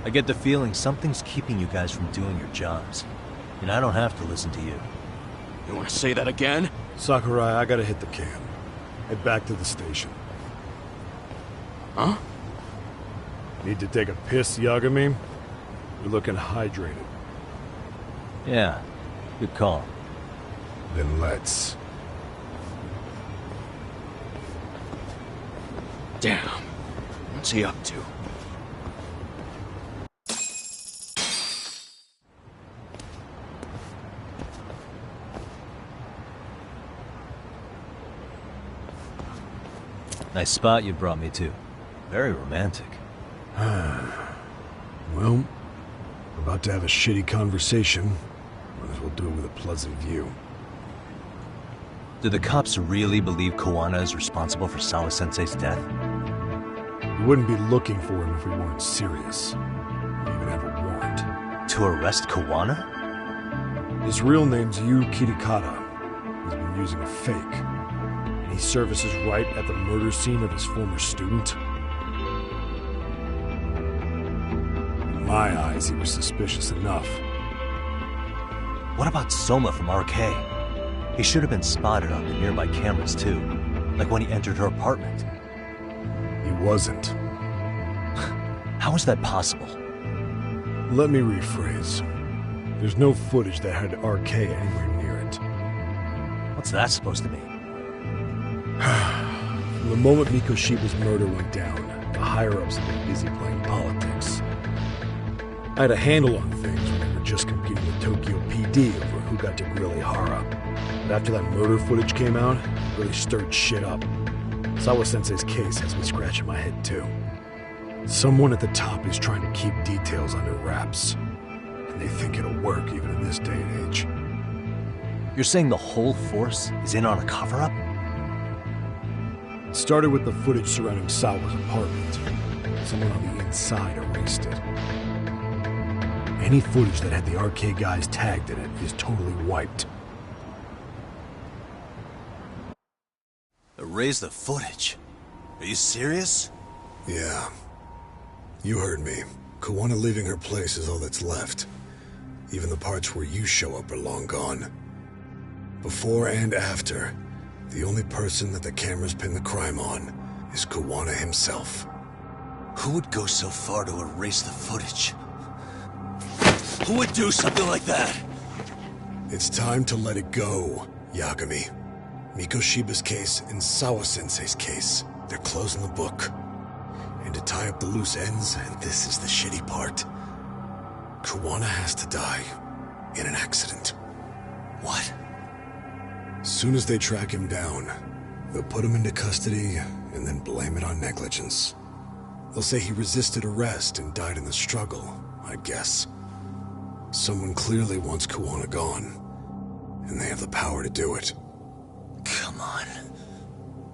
I get the feeling something's keeping you guys from doing your jobs. And I don't have to listen to you. You want to say that again? Sakurai, I gotta hit the can. Head back to the station. Huh? Need to take a piss, Yagami? You're looking hydrated. Yeah, good call. Then let's. Damn. What's he up to? Nice spot you brought me to. Very romantic. Well, we're about to have a shitty conversation. Might as well do it with a pleasant view. Do the cops really believe Kuwana is responsible for Sawa-sensei's death? We wouldn't be looking for him if we weren't serious. We even have a warrant. To arrest Kuwana? His real name's Yu Kitakata. He's been using a fake. And he services right at the murder scene of his former student. In my eyes, he was suspicious enough. What about Soma from RK? He should have been spotted on the nearby cameras too, like when he entered her apartment. He wasn't. How is that possible? Let me rephrase. There's no footage that had RK anywhere near it. What's that supposed to mean? From the moment Mikoshiba's murder went down, the higher-ups have been busy playing politics. I had a handle on things when they were just competing with Tokyo PD over who got to grill Ihara. But after that murder footage came out, it really stirred shit up. Sawa-sensei's case has me scratching my head too. Someone at the top is trying to keep details under wraps. And they think it'll work even in this day and age. You're saying the whole force is in on a cover-up? It started with the footage surrounding Sawa's apartment. Someone on the inside erased it. Any footage that had the RK guys tagged in it is totally wiped. Erase the footage? Are you serious? Yeah. You heard me. Kuwana leaving her place is all that's left. Even the parts where you show up are long gone. Before and after, the only person that the cameras pin the crime on is Kuwana himself. Who would go so far to erase the footage? Who would do something like that? It's time to let it go, Yagami. Mikoshiba's case and Sawa-sensei's case, they're closing the book. And to tie up the loose ends, and this is the shitty part, Kuwana has to die in an accident. What? As soon as they track him down, they'll put him into custody and then blame it on negligence. They'll say he resisted arrest and died in the struggle, I guess. Someone clearly wants Kuwana gone, and they have the power to do it. Come on.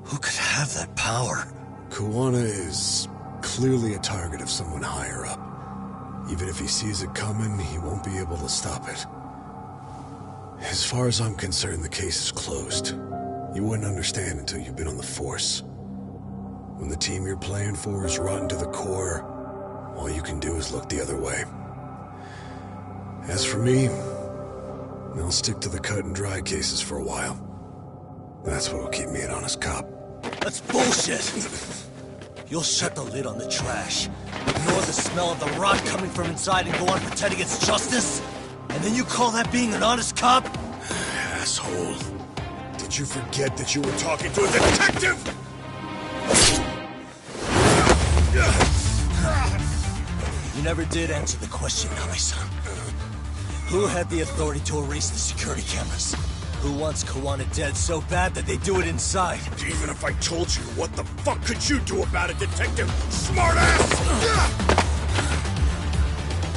Who could have that power? Kuwana is clearly a target of someone higher up. Even if he sees it coming, he won't be able to stop it. As far as I'm concerned, the case is closed. You wouldn't understand until you've been on the force. When the team you're playing for is rotten to the core, all you can do is look the other way. As for me, I'll stick to the cut and dry cases for a while. That's what'll keep me an honest cop. That's bullshit! You'll shut the lid on the trash, ignore the smell of the rot coming from inside and go on pretending it's justice? And then you call that being an honest cop? Asshole. Did you forget that you were talking to a detective? You never did answer the question, Nami-san. Who had the authority to erase the security cameras? Who wants Kawana dead so bad that they do it inside? Even if I told you, what the fuck could you do about it, Detective Smartass?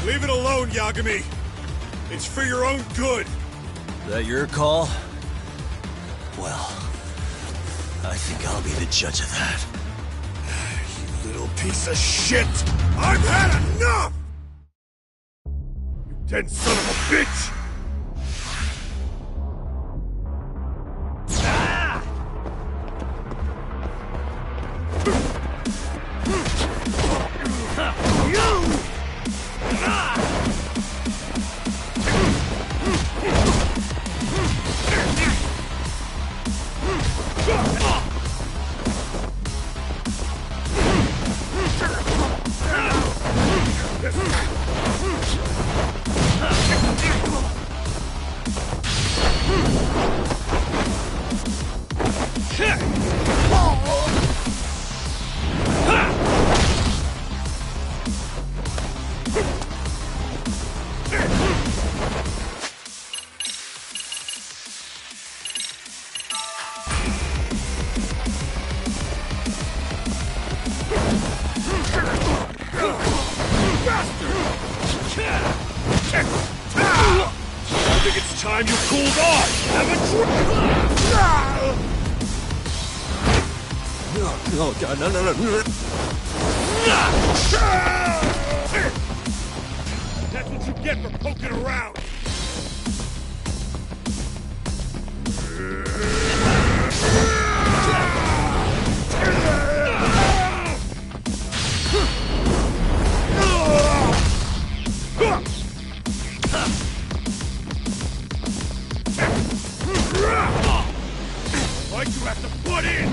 Leave it alone, Yagami. It's for your own good. Is that your call? Well, I think I'll be the judge of that. You little piece of shit! I've had enough! You dead son of a bitch! I think it's time you cooled off! Have a drink! Oh god, no. That's what you get for poking around! Why'd you have to butt in?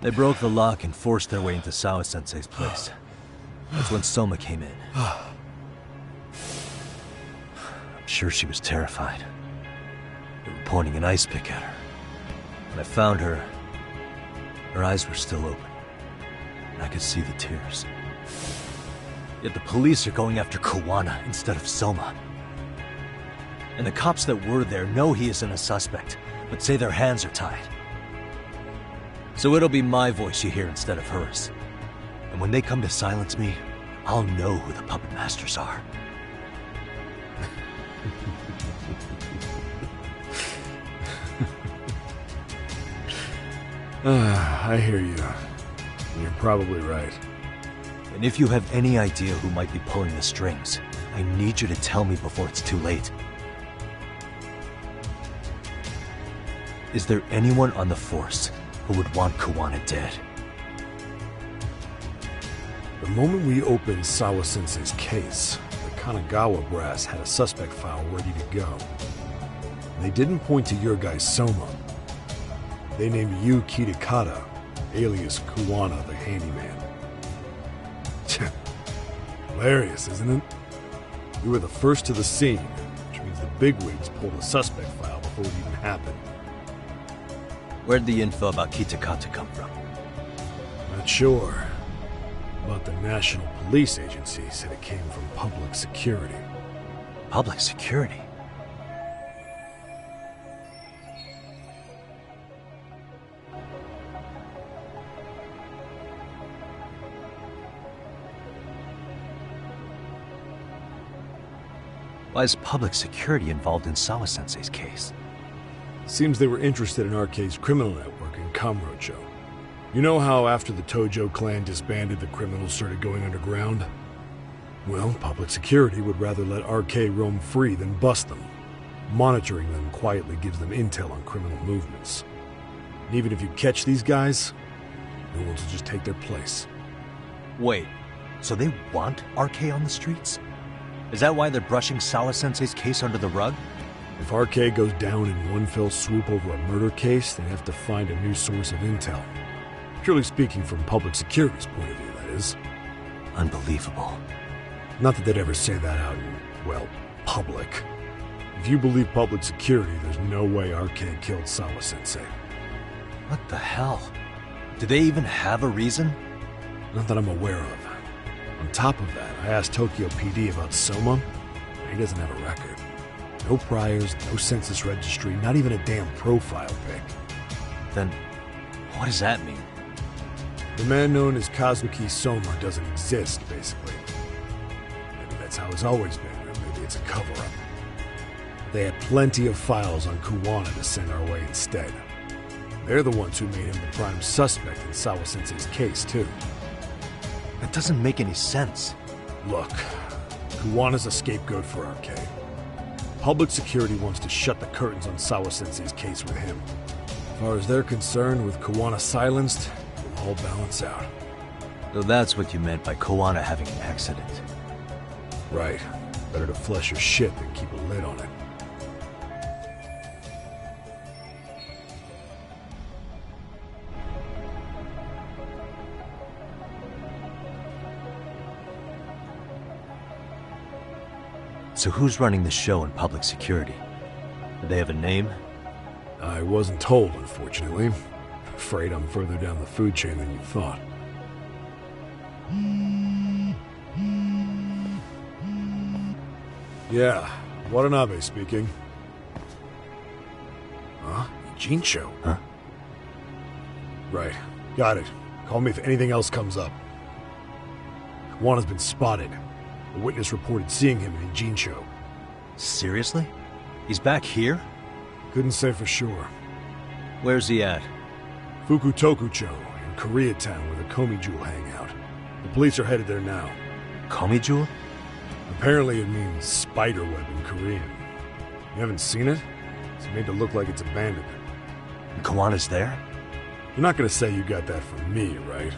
They broke the lock and forced their way into Sawa-sensei's place. That's when Soma came in. I'm sure she was terrified. They were pointing an ice pick at her. When I found her, her eyes were still open, and I could see the tears. Yet the police are going after Kawana instead of Soma. And the cops that were there know he isn't a suspect, but say their hands are tied. So it'll be my voice you hear instead of hers. And when they come to silence me, I'll know who the puppet masters are. I hear you. You're probably right. And if you have any idea who might be pulling the strings, I need you to tell me before it's too late. Is there anyone on the force who would want Kawana dead? The moment we opened Sawa-sensei's case, the Kanagawa brass had a suspect file ready to go. They didn't point to your guy Soma. They named you Kitakata, alias Kawana the handyman. Hilarious, isn't it? You were the first to the scene, which means the bigwigs pulled a suspect file before it even happened. Where'd the info about Kitakata come from? Not sure. But the National Police Agency said it came from public security. Public security? Why is public security involved in Sawa-sensei's case? Seems they were interested in RK's criminal network in Kamurocho. You know how after the Tojo clan disbanded, the criminals started going underground? Well, public security would rather let RK roam free than bust them. Monitoring them quietly gives them intel on criminal movements. And even if you catch these guys, no ones will just take their place. Wait, so they want RK on the streets? Is that why they're brushing Sawa-sensei's case under the rug? If RK goes down in one fell swoop over a murder case, they have to find a new source of intel. Purely speaking, from public security's point of view, that is. Unbelievable. Not that they'd ever say that out in, well, public. If you believe public security, there's no way RK killed Sawa-sensei. What the hell? Do they even have a reason? Not that I'm aware of. On top of that, I asked Tokyo PD about Soma. He doesn't have a record. No priors, no census registry, not even a damn profile pic. Then, what does that mean? The man known as Kazuki Soma doesn't exist, basically. Maybe that's how it's always been, or maybe it's a cover-up. They had plenty of files on Kuwana to send our way instead. They're the ones who made him the prime suspect in Sawa-sensei's case, too. That doesn't make any sense. Look, Kuwana's a scapegoat for RK. Public security wants to shut the curtains on Sawa-sensei's case with him. As far as they're concerned, with Kuwana silenced, it'll all balance out. So that's what you meant by Kuwana having an accident. Right. Better to flush your shit than keep a lid on it. So who's running the show in public security? Do they have a name? I wasn't told, unfortunately. Afraid I'm further down the food chain than you thought. Yeah, Watanabe speaking. Huh? Ijincho? Huh? Right. Got it. Call me if anything else comes up. Kuwana's been spotted. A witness reported seeing him in Ijincho. Seriously? He's back here? Couldn't say for sure. Where's he at? Fukutokucho, in Koreatown, where the Komi Jewel hang out. The police are headed there now. Komi Jewel? Apparently it means spider web in Korean. You haven't seen it? It's made to look like it's abandoned. And Kuwana's there? You're not gonna say you got that from me, right?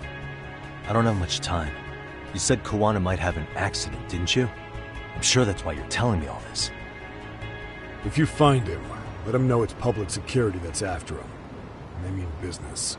I don't have much time. You said Kuwana might have an accident, didn't you? I'm sure that's why you're telling me all this. If you find him, let him know it's public security that's after him. And they mean business.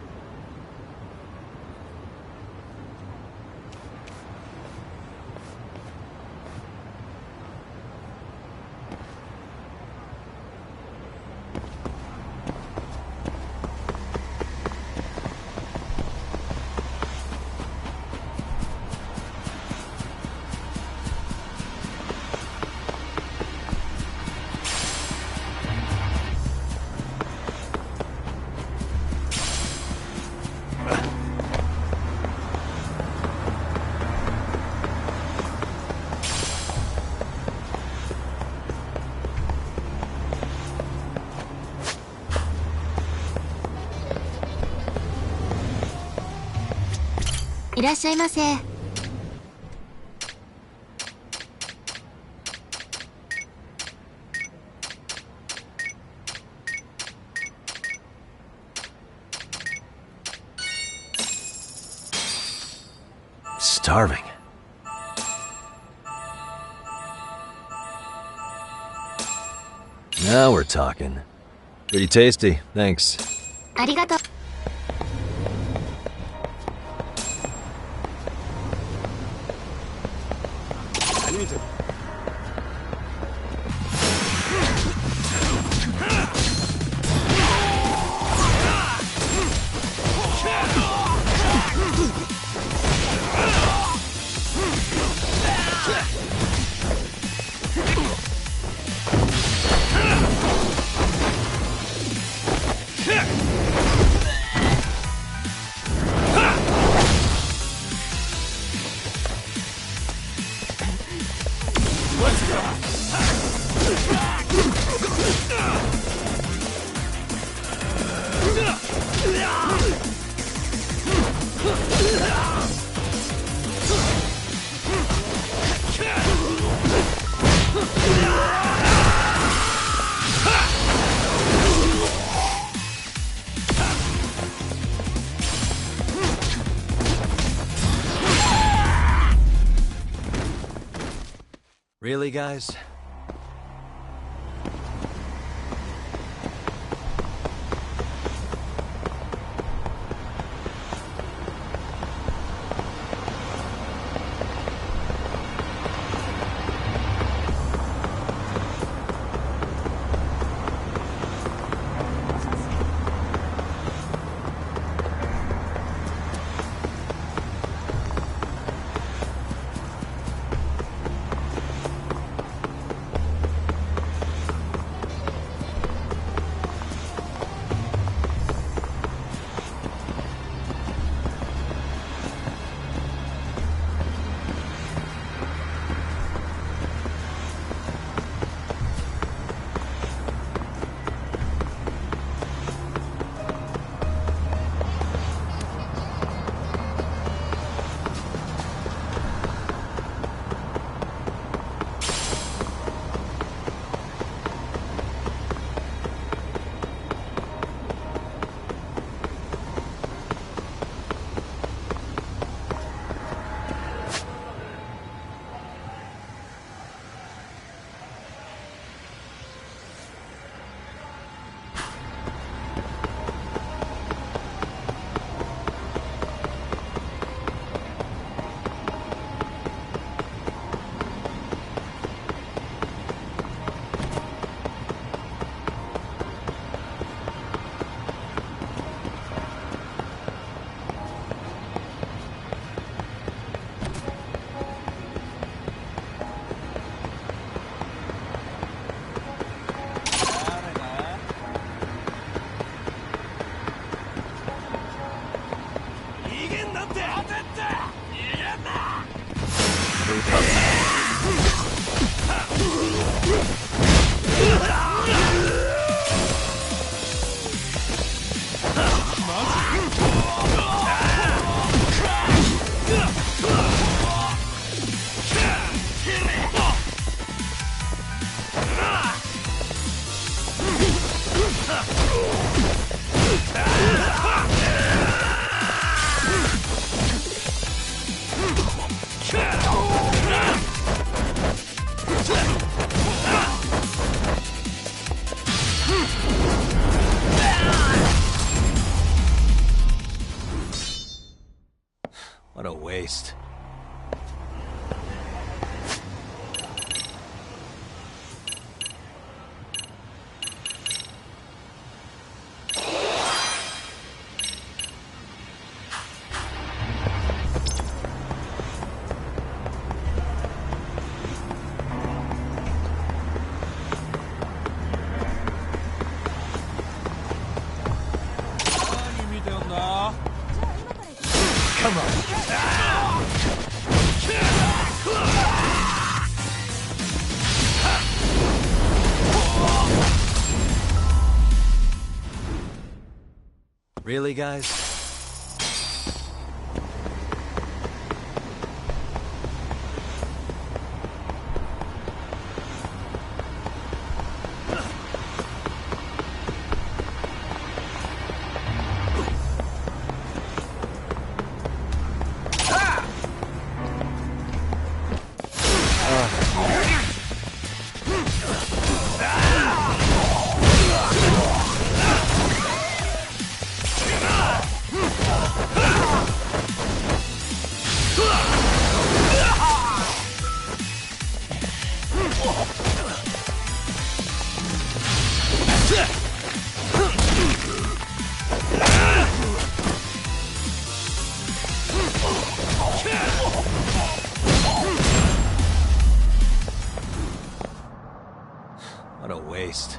Starving. Now we're talking. Pretty tasty, thanks. ありがとう。Really, guys? What a waste. Come on. Really, guys? What a waste.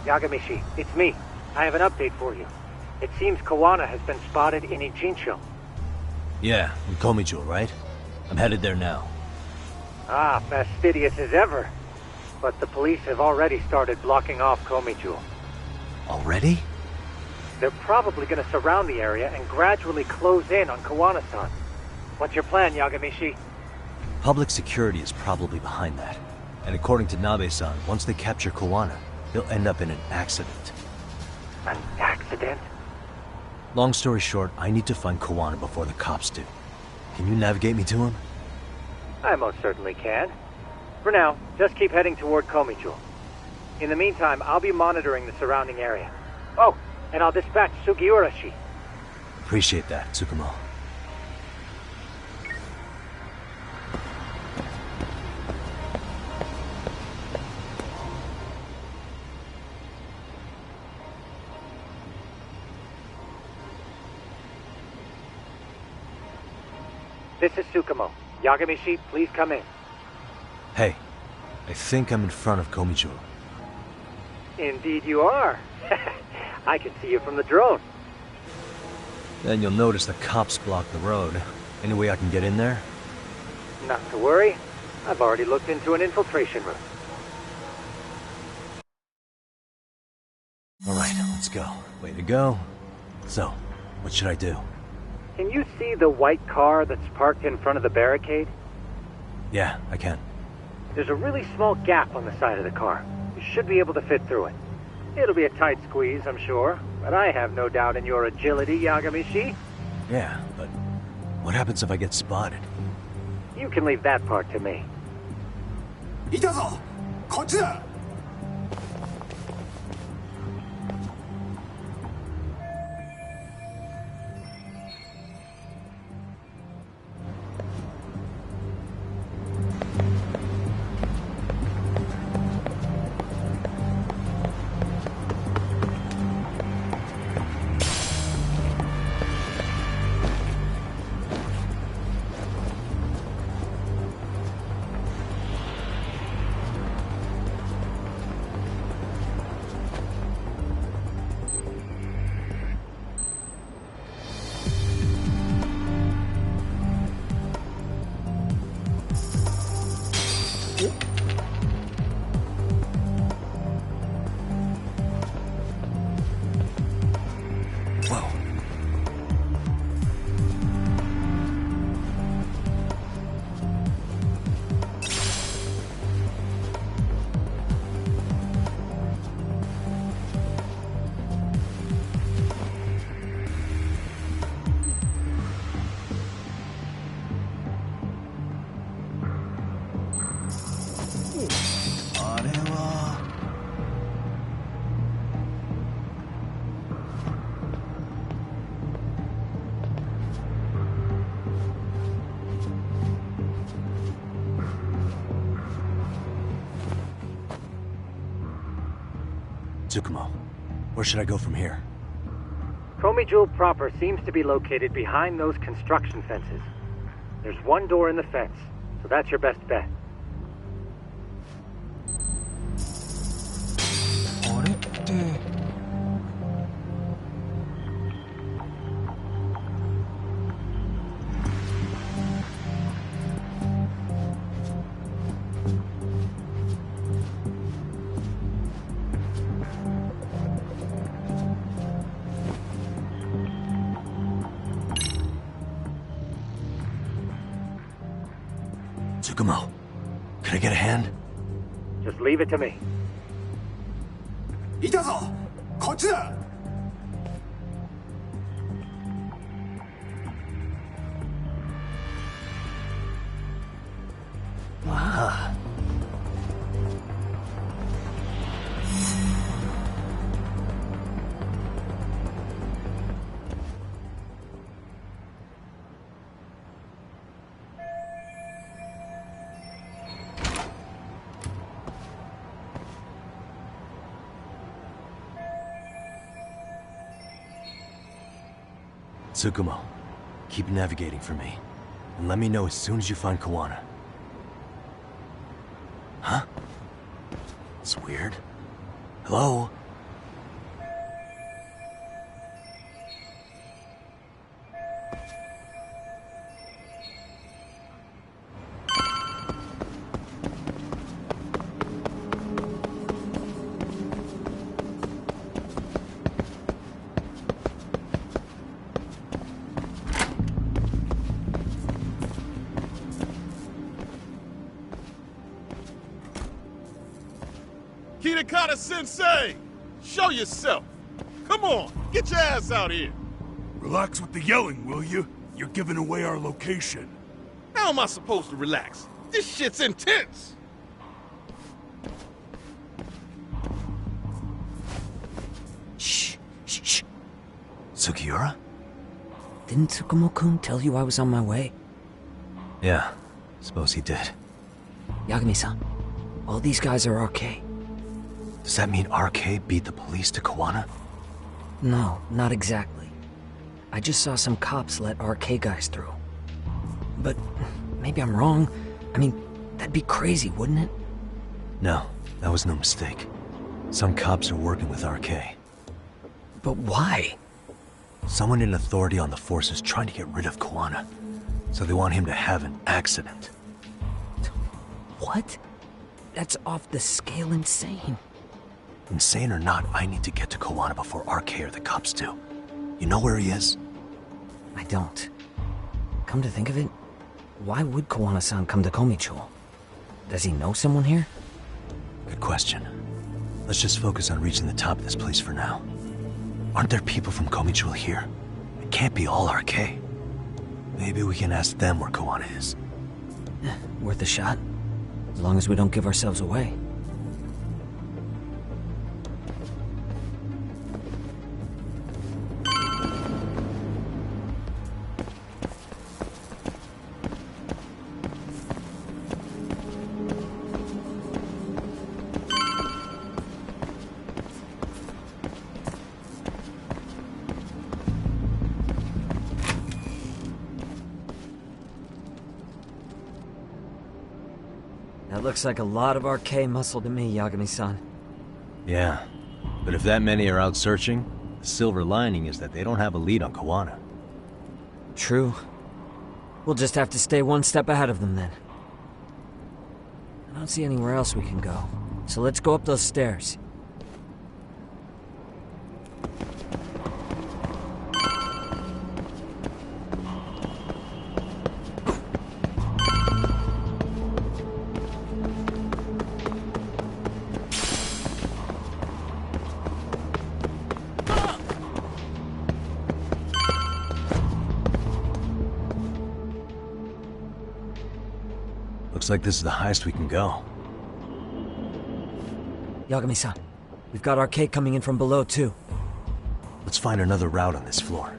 Yagamishi, it's me. I have an update for you. It seems Kawana has been spotted in Ijincho. Yeah, in Komijo, right? I'm headed there now. Ah, fastidious as ever. But the police have already started blocking off Komijo. Already? they're probably going to surround the area and gradually close in on Kawana-san. What's your plan, Yagamishi? Public security is probably behind that. And according to Nabe-san, once they capture Kawana, they'll end up in an accident. An accident? Long story short, I need to find Kawana before the cops do. Can you navigate me to him? I most certainly can. For now, just keep heading toward Komijul. In the meantime, I'll be monitoring the surrounding area. Oh, and I'll dispatch Sugiurashi. Appreciate that, Tsukumo. This is Tsukumo. Yagamishi, please come in. Hey, I think I'm in front of Komijul. Indeed you are. I can see you from the drone. Then you'll notice the cops block the road. Any way I can get in there? Not to worry. I've already looked into an infiltration route. Alright, let's go. Way to go. So, what should I do? Can you see the white car that's parked in front of the barricade? Yeah, I can. There's a really small gap on the side of the car. You should be able to fit through it. It'll be a tight squeeze, I'm sure, but I have no doubt in your agility, Yagamishi. Yeah, but what happens if I get spotted? You can leave that part to me. いたぞこっちだ Tsukumo, where should I go from here? Komijul proper seems to be located behind those construction fences. There's one door in the fence, so that's your best bet. Tsukumo, can I get a hand? Just leave it to me. いたぞこっちだ Ah. Tsukumo, keep navigating for me. And let me know as soon as you find Kawana. Huh? It's weird. Hello? Kitakata Sensei! Show yourself! Come on, get your ass out here! Relax with the yelling, will you? You're giving away our location. How am I supposed to relax? This shit's intense! Shh. Sugiura? Didn't Tsukumo-kun tell you I was on my way? Yeah, suppose he did. Yagami-san, all these guys are RK. Does that mean RK beat the police to Kawana? No, not exactly. I just saw some cops let RK guys through. But maybe I'm wrong. I mean, that'd be crazy, wouldn't it? No, that was no mistake. Some cops are working with RK. But why? Someone in authority on the force is trying to get rid of Kawana. So they want him to have an accident. What? That's off the scale insane. Insane or not, I need to get to Kawana before RK or the cops do. You know where he is? I don't. Come to think of it, why would Kawana-san come to Komichou? Does he know someone here? Good question. Let's just focus on reaching the top of this place for now. Aren't there people from Komichou here? It can't be all RK. Maybe we can ask them where Kawana is. Worth a shot. As long as we don't give ourselves away. That looks like a lot of RK muscle to me, Yagami-san. Yeah, but if that many are out searching, the silver lining is that they don't have a lead on Kawana. True. We'll just have to stay one step ahead of them then. I don't see anywhere else we can go, so let's go up those stairs. Looks like this is the highest we can go. Yagami-san, we've got RK coming in from below too. Let's find another route on this floor.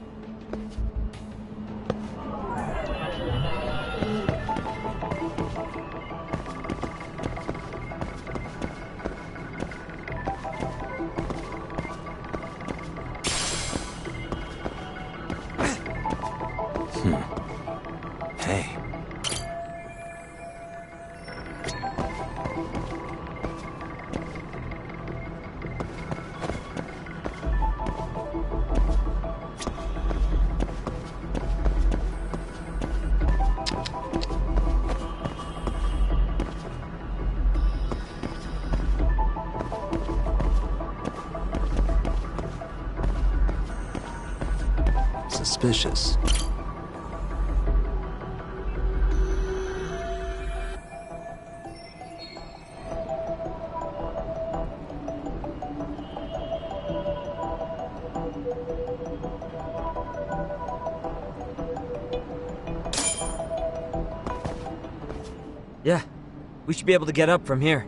Hey. Suspicious. Yeah, we should be able to get up from here.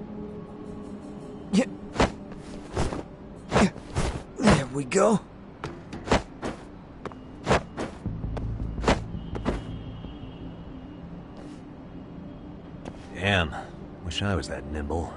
There we go. Damn, wish I was that nimble.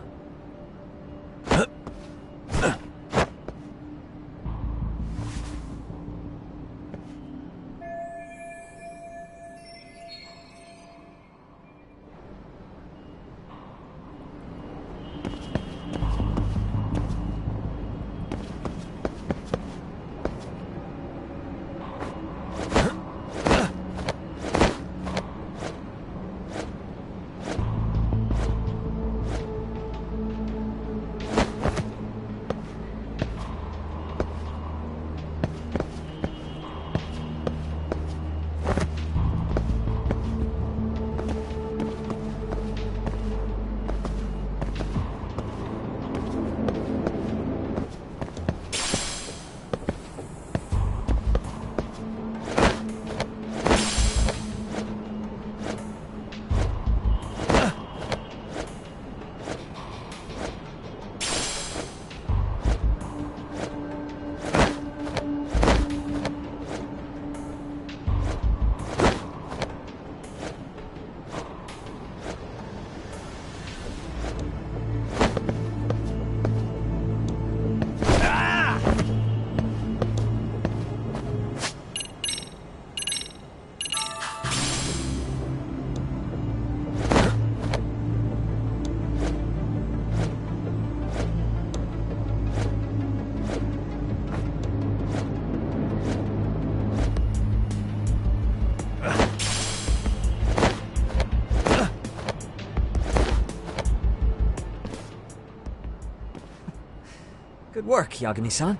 Good work, Yagami-san.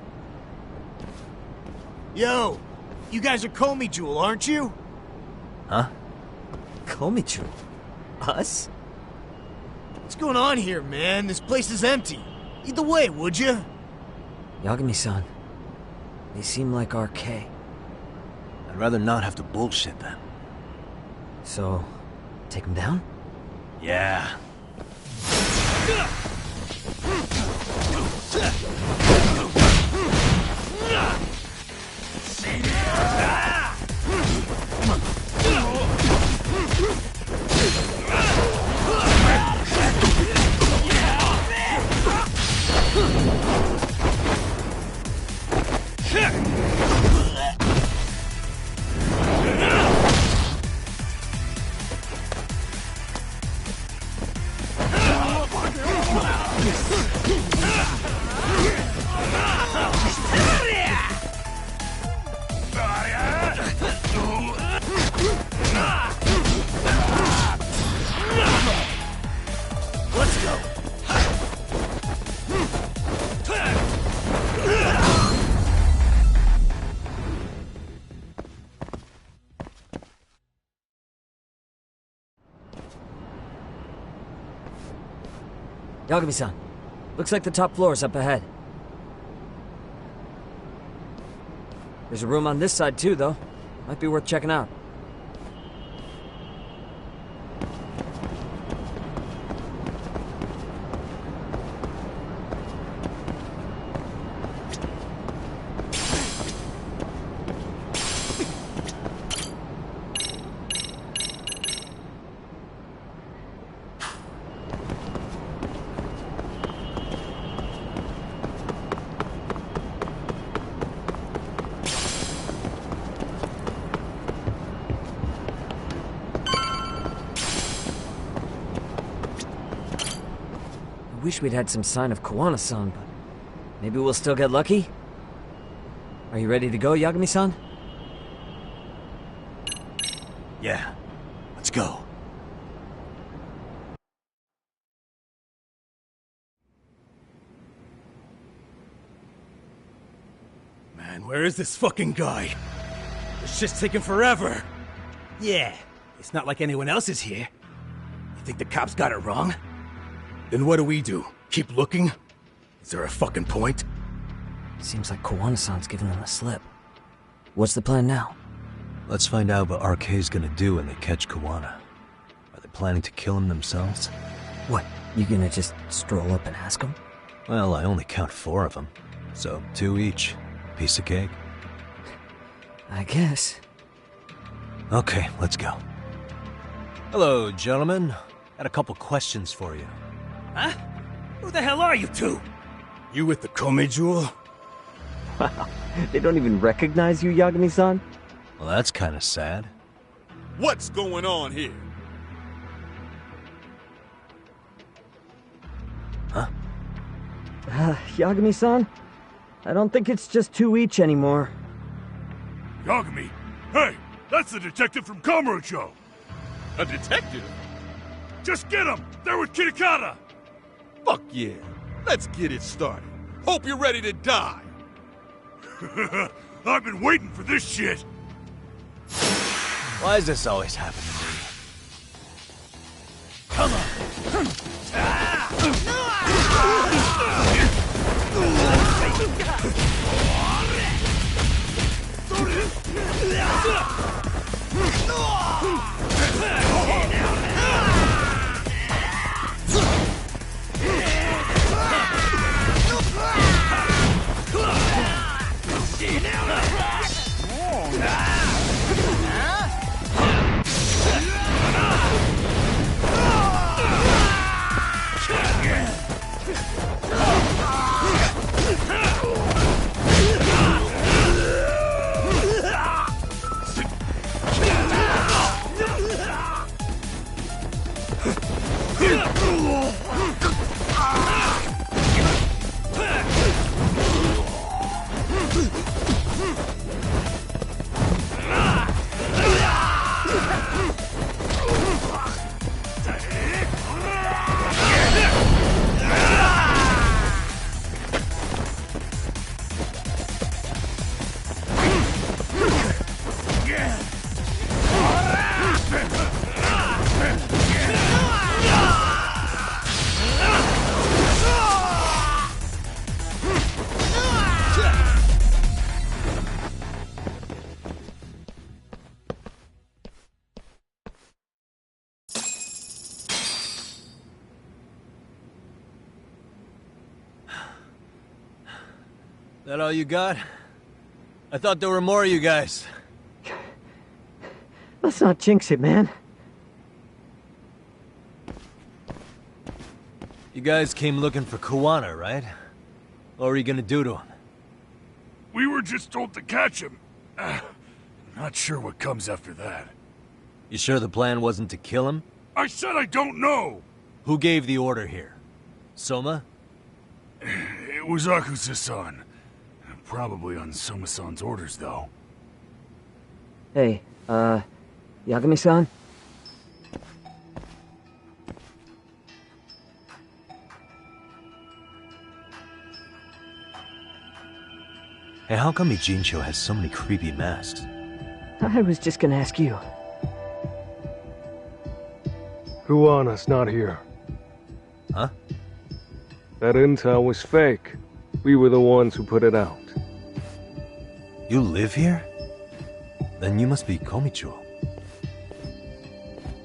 Yo, you guys are Komi Jewel, aren't you? Huh? Komichu? Us? What's going on here, man? This place is empty. Lead the way, would you? Yagami-san, they seem like RK. I'd rather not have to bullshit them. So, take them down? Yeah. Let's go. Yagami-san, looks like the top floor is up ahead. There's a room on this side too, though. Might be worth checking out. I wish we'd had some sign of Kuwana-san, but maybe we'll still get lucky? Are you ready to go, Yagami-san? Yeah. Let's go. Man, where is this fucking guy? This shit's taking forever. Yeah, it's not like anyone else is here. You think the cops got it wrong? Then what do? Keep looking? Is there a fucking point? Seems like Kuwana-san's giving them a slip. What's the plan now? Let's find out what RK's gonna do when they catch Kuwana. Are they planning to kill him themselves? What, you gonna just stroll up and ask them? Well, I only count 4 of them. So 2 each. Piece of cake. I guess. Okay, let's go. Hello, gentlemen. Got a couple questions for you. Huh? Who the hell are you two? You with the Komi Jewel? Wow, they don't even recognize you, Yagami-san? Well, that's kind of sad. What's going on here? Huh? Yagami-san? I don't think it's just 2 each anymore. Yagami! Hey! That's the detective from Kamurocho! A detective? Just get him! They're with Kitakata! Fuck yeah! Let's get it started. Hope you're ready to die! I've been waiting for this shit! Why does this always happen to me? Come on! That all you got? I thought there were more of you guys. Let's not jinx it, man. You guys came looking for Kuwana, right? What were you gonna do to him? We were just told to catch him. Not sure what comes after that. You sure the plan wasn't to kill him? I said I don't know! Who gave the order here? Soma? It was Akusa-san. Probably on Soma-san's orders, though. Hey, Yagami-san? Hey, how come Ijincho has so many creepy masks? I was just gonna ask you. Kuwana's not here. Huh? That intel was fake. We were the ones who put it out. You live here? Then you must be Komicho.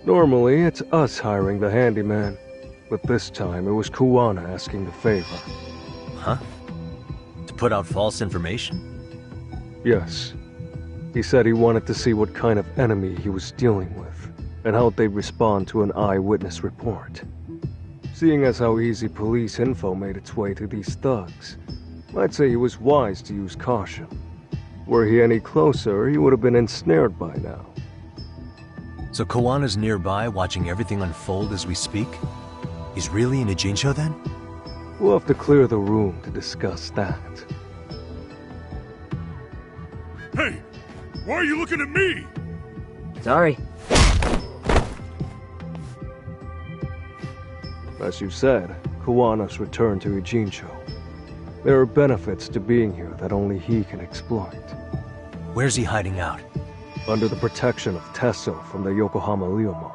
Normally, it's us hiring the handyman. But this time, it was Kuwana asking the favor. Huh? To put out false information? Yes. He said he wanted to see what kind of enemy he was dealing with, and how they'd respond to an eyewitness report. Seeing as how easy police info made its way to these thugs, I'd say he was wise to use caution. Were he any closer, he would have been ensnared by now. So Kuwana's nearby, watching everything unfold as we speak? He's really in Ijincho then? We'll have to clear the room to discuss that. Hey! Why are you looking at me? Sorry. As you said, Kuwana's returned to Ijincho. There are benefits to being here that only he can exploit. Where's he hiding out? Under the protection of Tesso from the Yokohama Ryomon.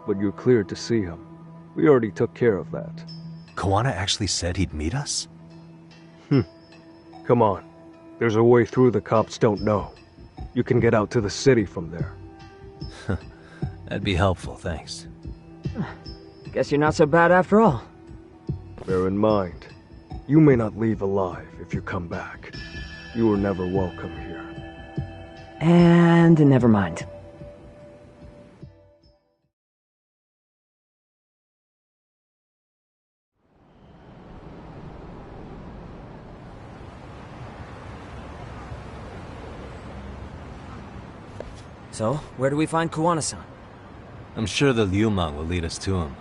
But you're cleared to see him. We already took care of that. Kuwana actually said he'd meet us? Come on. There's a way through the cops don't know. You can get out to the city from there. That'd be helpful, thanks. Guess you're not so bad after all. Bear in mind, you may not leave alive if you come back. You were never welcome here. And never mind. So, where do we find Kuwana-san? I'm sure the Ryomon will lead us to him.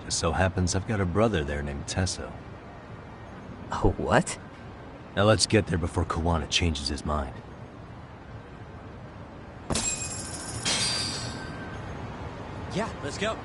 Just so happens I've got a brother there named Tesso. Oh, what? Now let's get there before Kuwana changes his mind. Yeah, let's go.